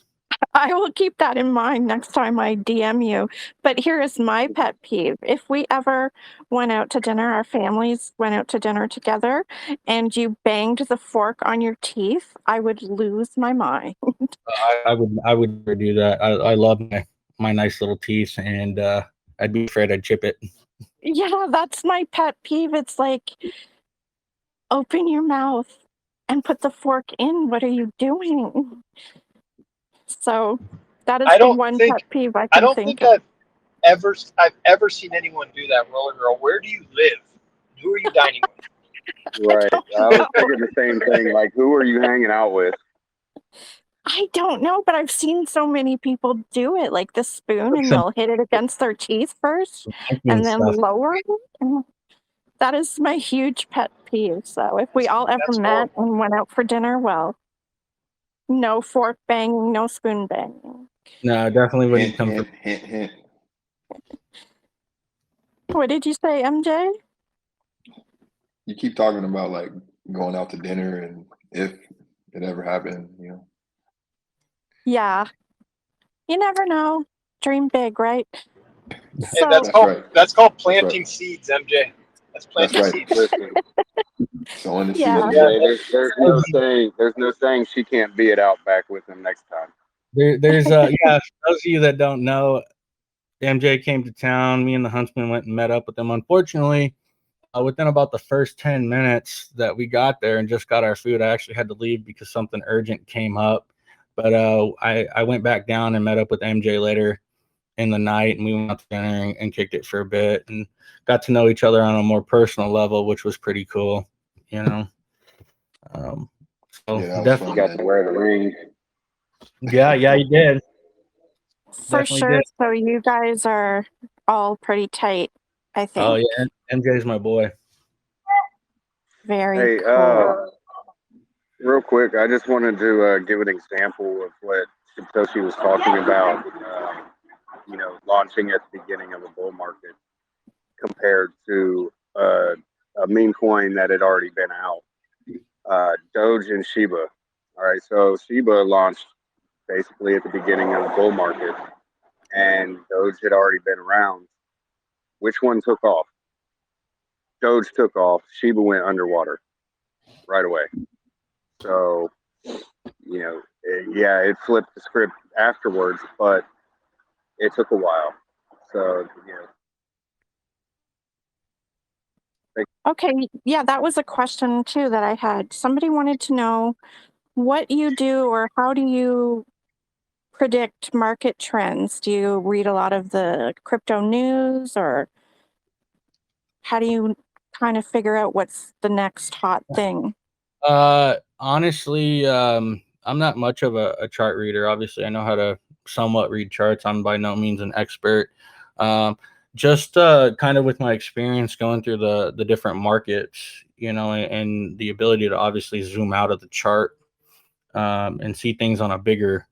I will keep that in mind next time I DM you. But here is my pet peeve. If we ever went out to dinner, our families went out to dinner together, and you banged the fork on your teeth, I would lose my mind. I would never do that. I love my nice little teeth, and I'd be afraid I'd chip it. Yeah, that's my pet peeve. It's like, open your mouth and put the fork in. What are you doing? So that is I the don't one think pet peeve I I can don't think think of. I've ever seen anyone do that, Roller Girl. Where do you live? Who are you dining with? Right. don't I was know. thinking the same thing. Like, who are you hanging out with? I don't know, but I've seen so many people do it, like the spoon, and Some they'll hit it against their teeth first and and then stuff. lower it. And that is my huge pet peeve. So if we all ever That's met horrible. and went out for dinner, well, no fork banging, no spoon banging. No, definitely wouldn't Hint, come from. hint, hint, hint. What did you say, MJ? You keep talking about like going out to dinner and if it ever happened, Yeah, you never know. Dream big, right? Hey, So That's right. that's called That's right. planting seeds, MJ. That's That's planting right. seeds. Listen, Sowing the yeah, seed. MJ, there's no saying she can't be at Outback with him next time. There's yeah. For those of you that don't know, MJ came to town. Me and the Huntsman went and met up with them. Unfortunately, within about the first 10 minutes that we got there and just got our food, I actually had to leave because something urgent came up. But I went back down and met up with MJ later in the night, and we went out to dinner and kicked it for a bit and got to know each other on a more personal level, which was pretty cool. So Yeah, that was definitely, fun, You got man. to wear the ring. yeah, you did. for Definitely sure. did. So you guys are all pretty tight, I Oh think. yeah, MJ's my boy. Very Hey, cool. real quick, I just wanted to give an example of what Satoshi was talking about. Launching at the beginning of a bull market compared to a meme coin that had already been out. Doge and Shiba. All right, so Shiba launched basically at the beginning of the bull market, and Doge had already been around. Which one took off? Doge took off. Shiba went underwater right away. So, it flipped the script afterwards, but it took a while. So, Okay, yeah, that was a question too that I had. Somebody wanted to know what you do or how do you predict market trends? Do you read a lot of the crypto news, or how do you kind of figure out what's the next hot thing? Honestly, I'm not much of a chart reader. Obviously, I know how to somewhat read charts. I'm by no means an expert. Just kind of with my experience going through the different markets, and the ability to obviously zoom out of the chart and see things on a bigger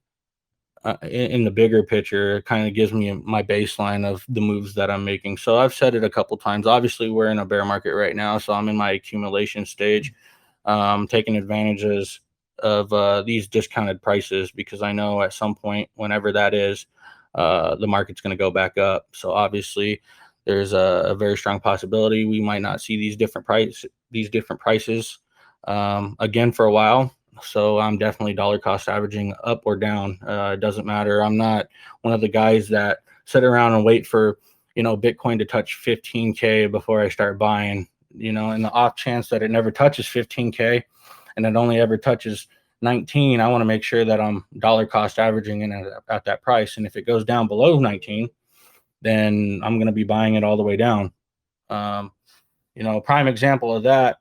in the bigger picture. It kind of gives me my baseline of the moves that I'm making. So I've said it a couple times. Obviously, we're in a bear market right now, so I'm in my accumulation stage, taking advantages of these discounted prices, because I know at some point, whenever that is, the market's going to go back up. So obviously, there's a very strong possibility we might not see these different prices again for a while. So I'm definitely dollar cost averaging up or down. It doesn't matter. I'm not one of the guys that sit around and wait for, Bitcoin to touch 15K before I start buying, in the off chance that it never touches 15K and it only ever touches 19. I want to make sure that I'm dollar cost averaging in at that price. And if it goes down below 19, then I'm going to be buying it all the way down. Prime example of that,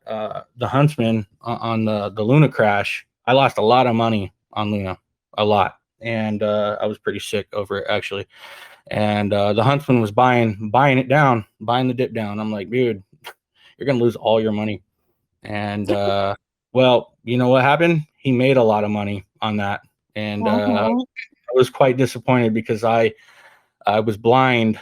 the Huntsman on the Luna crash. I lost a lot of money on Luna, a lot, and I was pretty sick over it actually. And the Huntsman was buying it down, buying the dip down. I'm like, dude, you're gonna lose all your money. And well, you know what happened? He made a lot of money on that, and I was quite disappointed because I was blind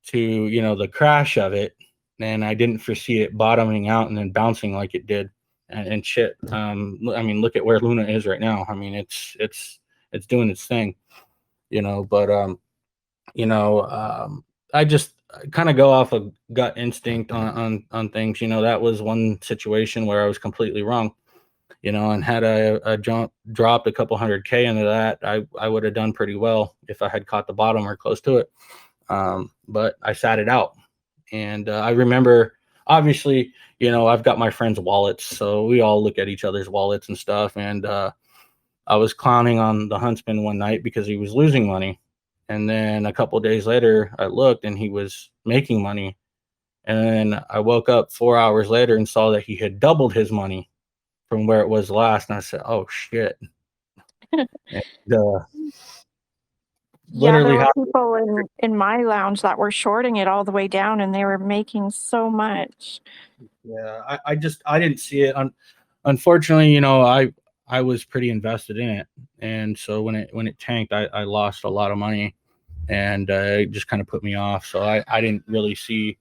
to the crash of it, and I didn't foresee it bottoming out and then bouncing like it did, and shit. I mean, look at where Luna is right now. I mean, it's doing its thing, But I just kind of go off of gut instinct on things. That was one situation where I was completely wrong. And had I dropped a couple 100K into that, I would have done pretty well if I had caught the bottom or close to it. But I sat it out. And I remember, obviously, I've got my friends' wallets, so we all look at each other's wallets and stuff. And I was clowning on the Huntsman one night because he was losing money. And then a couple of days later, I looked and he was making money. And then I woke up 4 hours later and saw that he had doubled his money from where it was last. And I said, oh, shit. And, yeah, there were people in my lounge that were shorting it all the way down, and they were making so much. Yeah, I didn't see it. Unfortunately, I was pretty invested in it, and so when it tanked, I lost a lot of money, and it just kind of put me off. So I didn't really see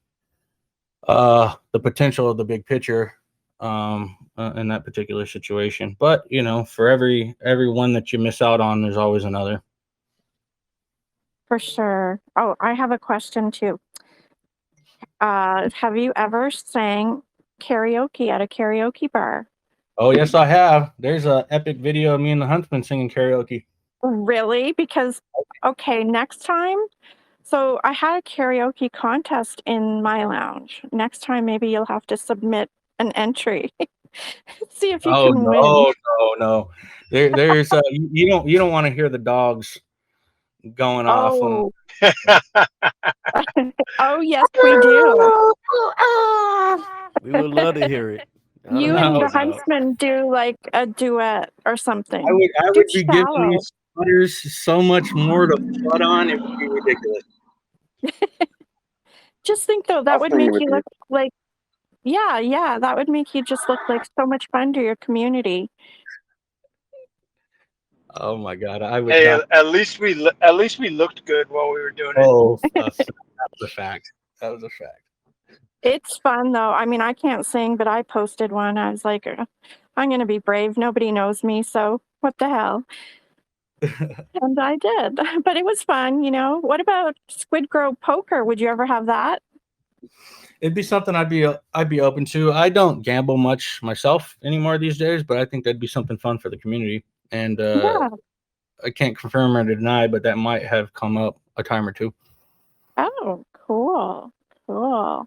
the potential of the big picture in that particular situation. But for every one that you miss out on, there's always another. For sure. Oh, I have a question too. Have you ever sang karaoke at a karaoke bar? Oh, yes, I have. There's an epic video of me and the Huntsman singing karaoke. Really? Because, okay, next time. So I had a karaoke contest in my lounge. Next time, maybe you'll have to submit an entry. See if you can win. No. There's you don't want to hear the dogs going off. Oh, yes, we do. We would love to hear it. You and the Huntsman do like a duet or something. I would be giving these sputters so much more to put on. It would be ridiculous. Just think though, that would make you look like, yeah, that would make you just look like so much fun to your community. Oh my God, I would. Hey, at least we looked good while we were doing it. Oh, that's a fact. That was a fact. It's fun though. I mean, I can't sing, but I posted one. I was like, I'm going to be brave. Nobody knows me, so what the hell? And I did, but it was fun, you know. What about SquidGrow poker? Would you ever have that? It'd be something I'd be open to. I don't gamble much myself anymore these days, but I think that'd be something fun for the community. And Yeah. I can't confirm or deny, but that might have come up a time or two. Oh, cool. Cool.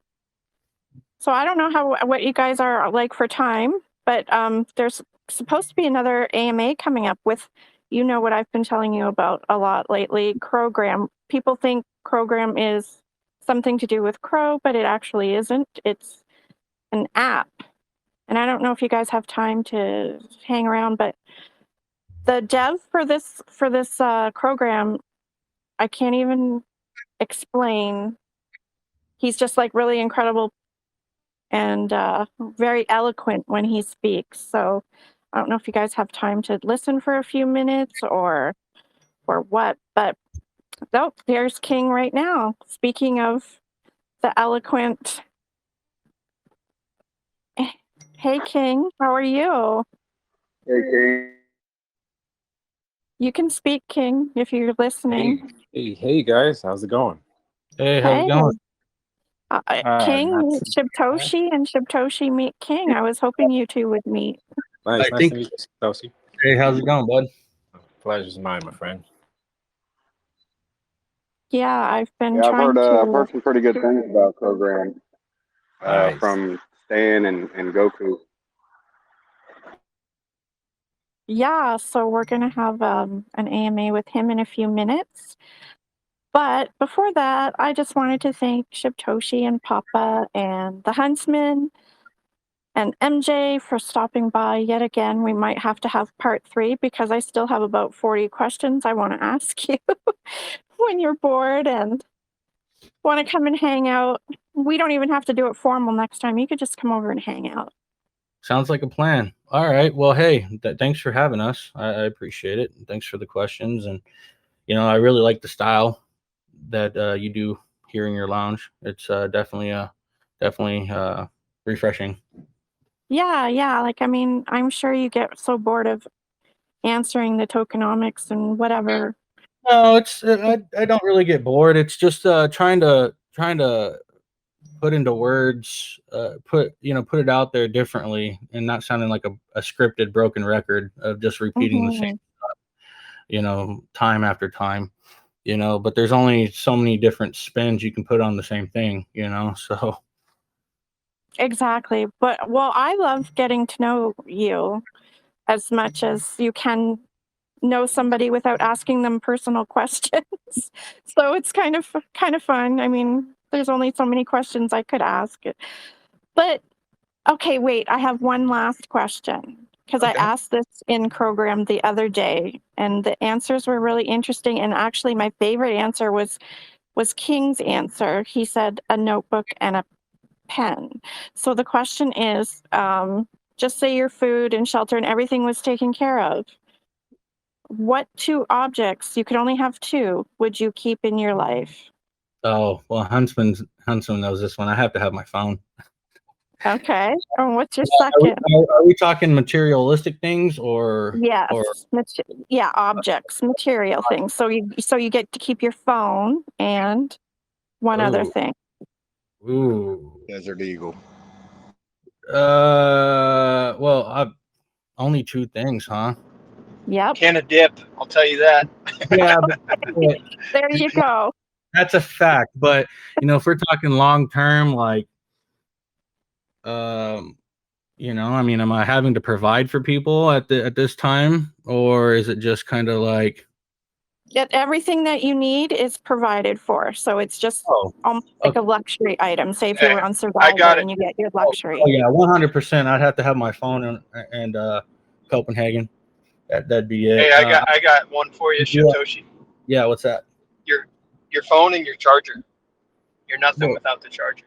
So I don't know what you guys are like for time, but there's supposed to be another AMA coming up with, you know, what I've been telling you about a lot lately, Crowgram. People think Crowgram is something to do with Crow, but it actually isn't. It's an app. And I don't know if you guys have time to hang around, but the dev for this Crowgram, I can't even explain. He's just like really incredible and very eloquent when he speaks. So I don't know if you guys have time to listen for a few minutes or what, but oh, there's King right now. Speaking of the eloquent. Hey King, how are you? Hey, King. You can speak, King, if you're listening. Hey, guys, how's it going? Hey, how's Hey, it going? King Not meet too bad. Shibtoshi and Shibtoshi meet King. I was hoping you two would meet. Nice think- to meet you, Chelsea. Hey, how's it going, bud? Pleasure's mine, my friend. Yeah, I've been Yeah, I've trying heard to. some pretty good things about Program Nice. from Stan and Goku. Yeah, so we're going to have an AMA with him in a few minutes. But before that, I just wanted to thank Shibtoshi and Papa and the Huntsman and MJ for stopping by yet again. We might have to have part 3 because I still have about 40 questions I want to ask you when you're bored and want to come and hang out. We don't even have to do it formal next time. You could just come over and hang out. Sounds like a plan. All right. Well, hey, thanks for having us. I appreciate it. Thanks for the questions. And, you know, I really like the style that you do here in your lounge. It's definitely refreshing. Yeah. Like, I mean, I'm sure you get so bored of answering the tokenomics and whatever. No, it's I don't really get bored. It's just trying to put into words, put it out there differently and not sounding like a scripted broken record of just repeating the same stuff, you know, time after time, you know, but there's only so many different spins you can put on the same thing, you know, so. Exactly. But, well, I love getting to know you as much as you can know somebody without asking them personal questions. So it's kind of fun. I mean, there's only so many questions I could ask. But okay, wait, I have one last question because I Okay. asked this in Program the other day and the answers were really interesting, and actually my favorite answer was King's answer. He said a notebook and a pen. So the question is, just say your food and shelter and everything was taken care of. What 2 objects, you could only have 2, would you keep in your life? Oh, well, Huntsman knows this one. I have to have my phone. Okay. And what's your Are we, second? are we talking materialistic things or? Yes. Or Yeah, objects, material things. So you get to keep your phone and one other Ooh. thing. Ooh. Desert Eagle. Well, only 2 things, huh? Yep. Can of dip, I'll tell you that. Yeah, but There you go. that's a fact. But you know, if we're talking long term, like, you know, I mean, am I having to provide for people at this time, or is it just kind of like? Everything that you need is provided for. So it's just almost like a luxury item. Say if you were on Survivor got it. and you get your luxury. Oh yeah, 100%. I'd have to have my phone and Copenhagen. That'd be it. Hey, I got one for you, Shibtoshi. Yeah, what's that? Your phone and your charger. You're nothing Well, without the charger.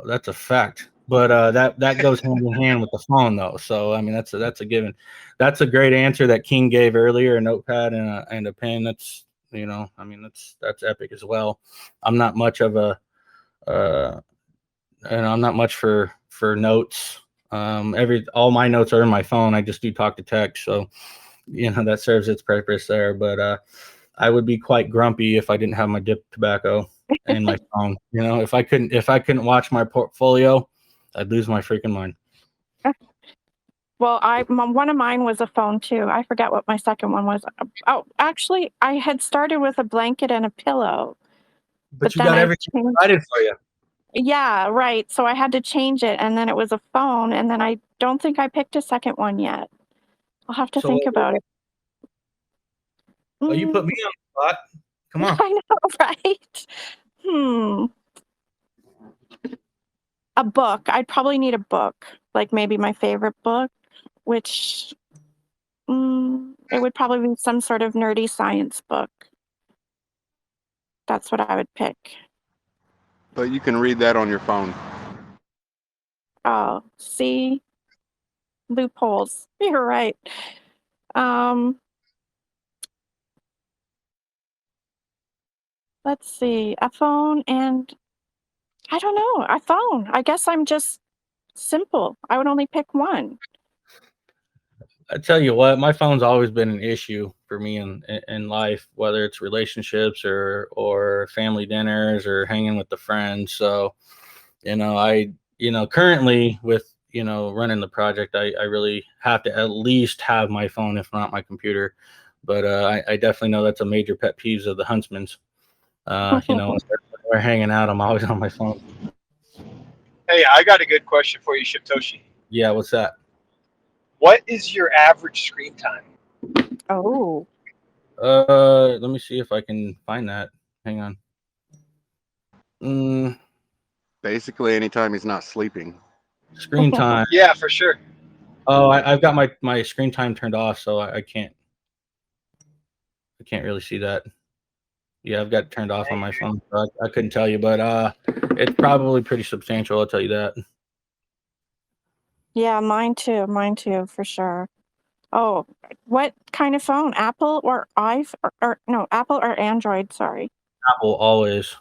that's a fact. But that goes hand in hand with the phone, though. So I mean, that's a given. That's a great answer that King gave earlier. A notepad and a pen. That's, you know, I mean, that's epic as well. I'm not much of a and I'm not much for notes. All my notes are in my phone. I just do talk to text, so that serves its purpose there. But I would be quite grumpy if I didn't have my dip tobacco and my phone. If I couldn't watch my portfolio, I'd lose my freaking mind. Well, one of mine was a phone too. I forget what my second one was. Oh, actually, I had started with a blanket and a pillow. But you then got I everything changed. provided for you. Yeah, right. So I had to change it, and then it was a phone, and then I don't think I picked a second one yet. I'll have to think about it. Oh, you put me on the spot. Come on. I know, right? A book. I'd probably need a book, like maybe my favorite book, which it would probably be some sort of nerdy science book. That's what I would pick. But you can read that on your phone. Oh, see? Loopholes. You're right. Let's see. A phone and I don't know. A phone. I guess I'm just simple. I would only pick one. I tell you what, my phone's always been an issue for me in life, whether it's relationships or family dinners or hanging with the friends. So, currently with, running the project, I really have to at least have my phone, if not my computer. But I definitely know that's a major pet peeve of the Huntsmans. When we're hanging out, I'm always on my phone. Hey, I got a good question for you, Shiptoshi. Yeah, what's that? What is your average screen time? Oh. Let me see if I can find that. Hang on. Basically, anytime he's not sleeping. Screen time. Yeah, for sure. Oh, I've got my screen time turned off, so I can't really see that. Yeah, I've got it turned off on my phone, so I couldn't tell you, but it's probably pretty substantial. I'll tell you that. Yeah, mine too, for sure. Oh, what kind of phone? Apple or no, Apple or Android, sorry. Apple always.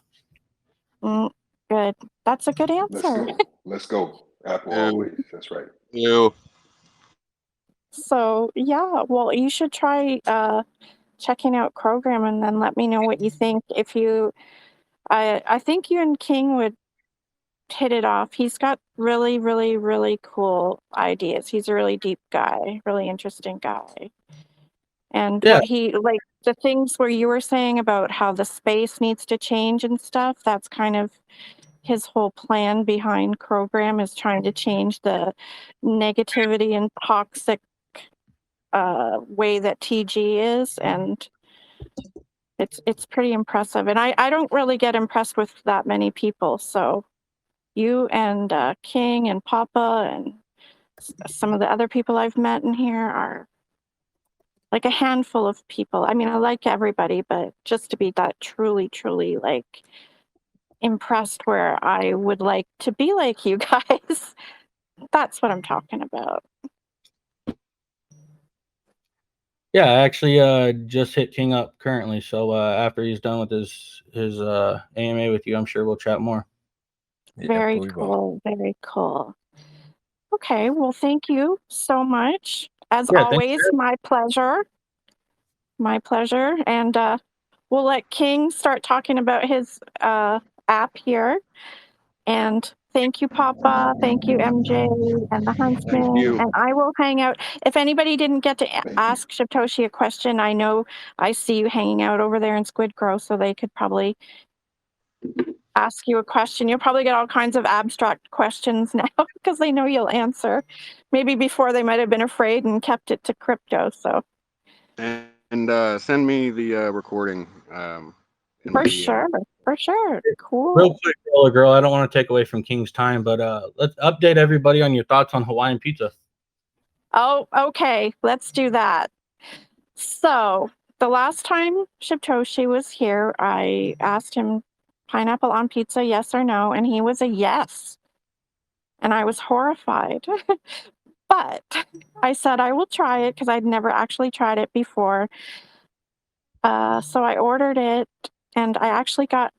Good. That's a good answer. Let's go. Apple always. That's right. You. So yeah, well, you should try checking out Program and then let me know what you think. I think you and King would hit it off. He's got really, really, really cool ideas. He's a really deep guy, really interesting guy. And Yeah. what he like the things where you were saying about how the space needs to change and stuff, that's kind of his whole plan behind Program is trying to change the negativity and toxic way that TG is, and it's pretty impressive. And I don't really get impressed with that many people. So you and King and Papa and some of the other people I've met in here are like a handful of people. I mean, I like everybody, but just to be that truly, truly like impressed where I would like to be like you guys. That's what I'm talking about. Yeah, I actually just hit King up currently. So after he's done with his AMA with you, I'm sure we'll chat more. Very cool. Very cool. Okay, well, thank you so much. As always, my pleasure. My pleasure. And we'll let King start talking about his app here. And thank you, Papa. Thank you, MJ and the Huntsman. Thank you. And I will hang out. If anybody didn't get to ask Shiptoshi a question, I know I see you hanging out over there in SquidGrow, so they could probably ask you a question. You'll probably get all kinds of abstract questions now because they know you'll answer. Maybe before they might have been afraid and kept it to crypto. So And send me the recording. for sure. Cool. Real quick, Roller Girl, I don't want to take away from King's time, but let's update everybody on your thoughts on Hawaiian pizza. Oh, okay. Let's do that. So the last time Shiptoshi was here, I asked him pineapple on pizza, yes or no, and he was a yes. And I was horrified. But I said I will try it because I'd never actually tried it before. So I ordered it, and I actually got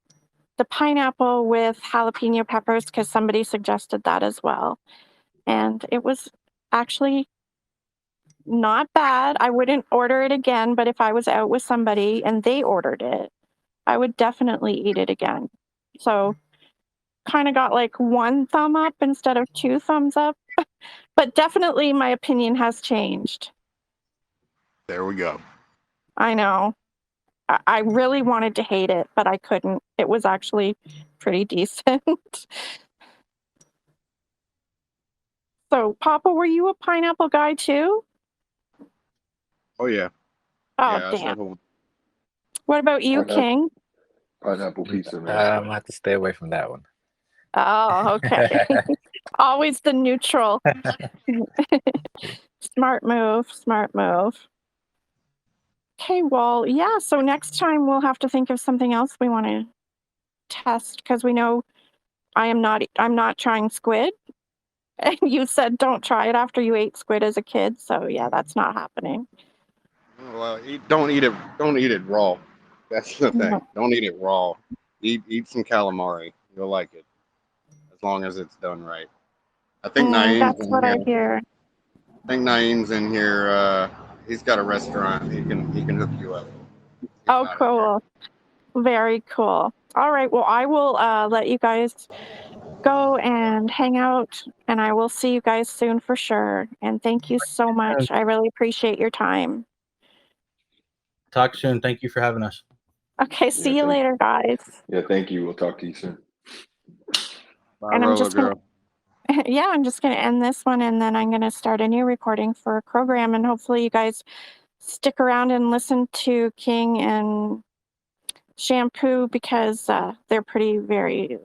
the pineapple with jalapeno peppers because somebody suggested that as well. And it was actually not bad. I wouldn't order it again, but if I was out with somebody and they ordered it, I would definitely eat it again. So kind of got like 1 thumb up instead of 2 thumbs up. But definitely my opinion has changed. There we go. I know. I really wanted to hate it, but I couldn't. It was actually pretty decent. So, Papa, were you a pineapple guy too? Oh yeah. Oh, Yeah, I damn. sure. What about you, Pineapple. King? Pineapple pizza, man. I'm gonna have to stay away from that one. Oh, okay. Always the neutral. Smart move. Smart move. Okay, well, yeah. So next time we'll have to think of something else we want to test because we know I'm not trying squid. And you said don't try it after you ate squid as a kid. So yeah, that's not happening. Well, don't eat it raw. That's the thing. No. Don't eat it raw. Eat some calamari. You'll like it as long as it's done right. I think Naeem's That's in what here. I hear. I think Naeem's in here. He's got a restaurant. He can hook you up. He's Oh, not in here. cool. Very cool. All right. Well, I will let you guys go and hang out, and I will see you guys soon for sure. And thank you so much. I really appreciate your time. Talk soon. Thank you for having us. Okay. See you later, guys. Yeah, thank you. We'll talk to you soon. Bye, And I'm Roller just gonna, Girl. yeah, I'm just gonna end this one, and then I'm gonna start a new recording for a program, and hopefully you guys stick around and listen to King and Shampoo because they're very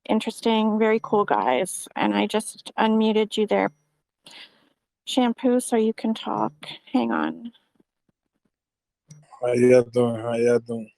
interesting, very cool guys. And I just unmuted you there, Shampoo, so you can talk. Hang on. How y'all doing? How y'all doing?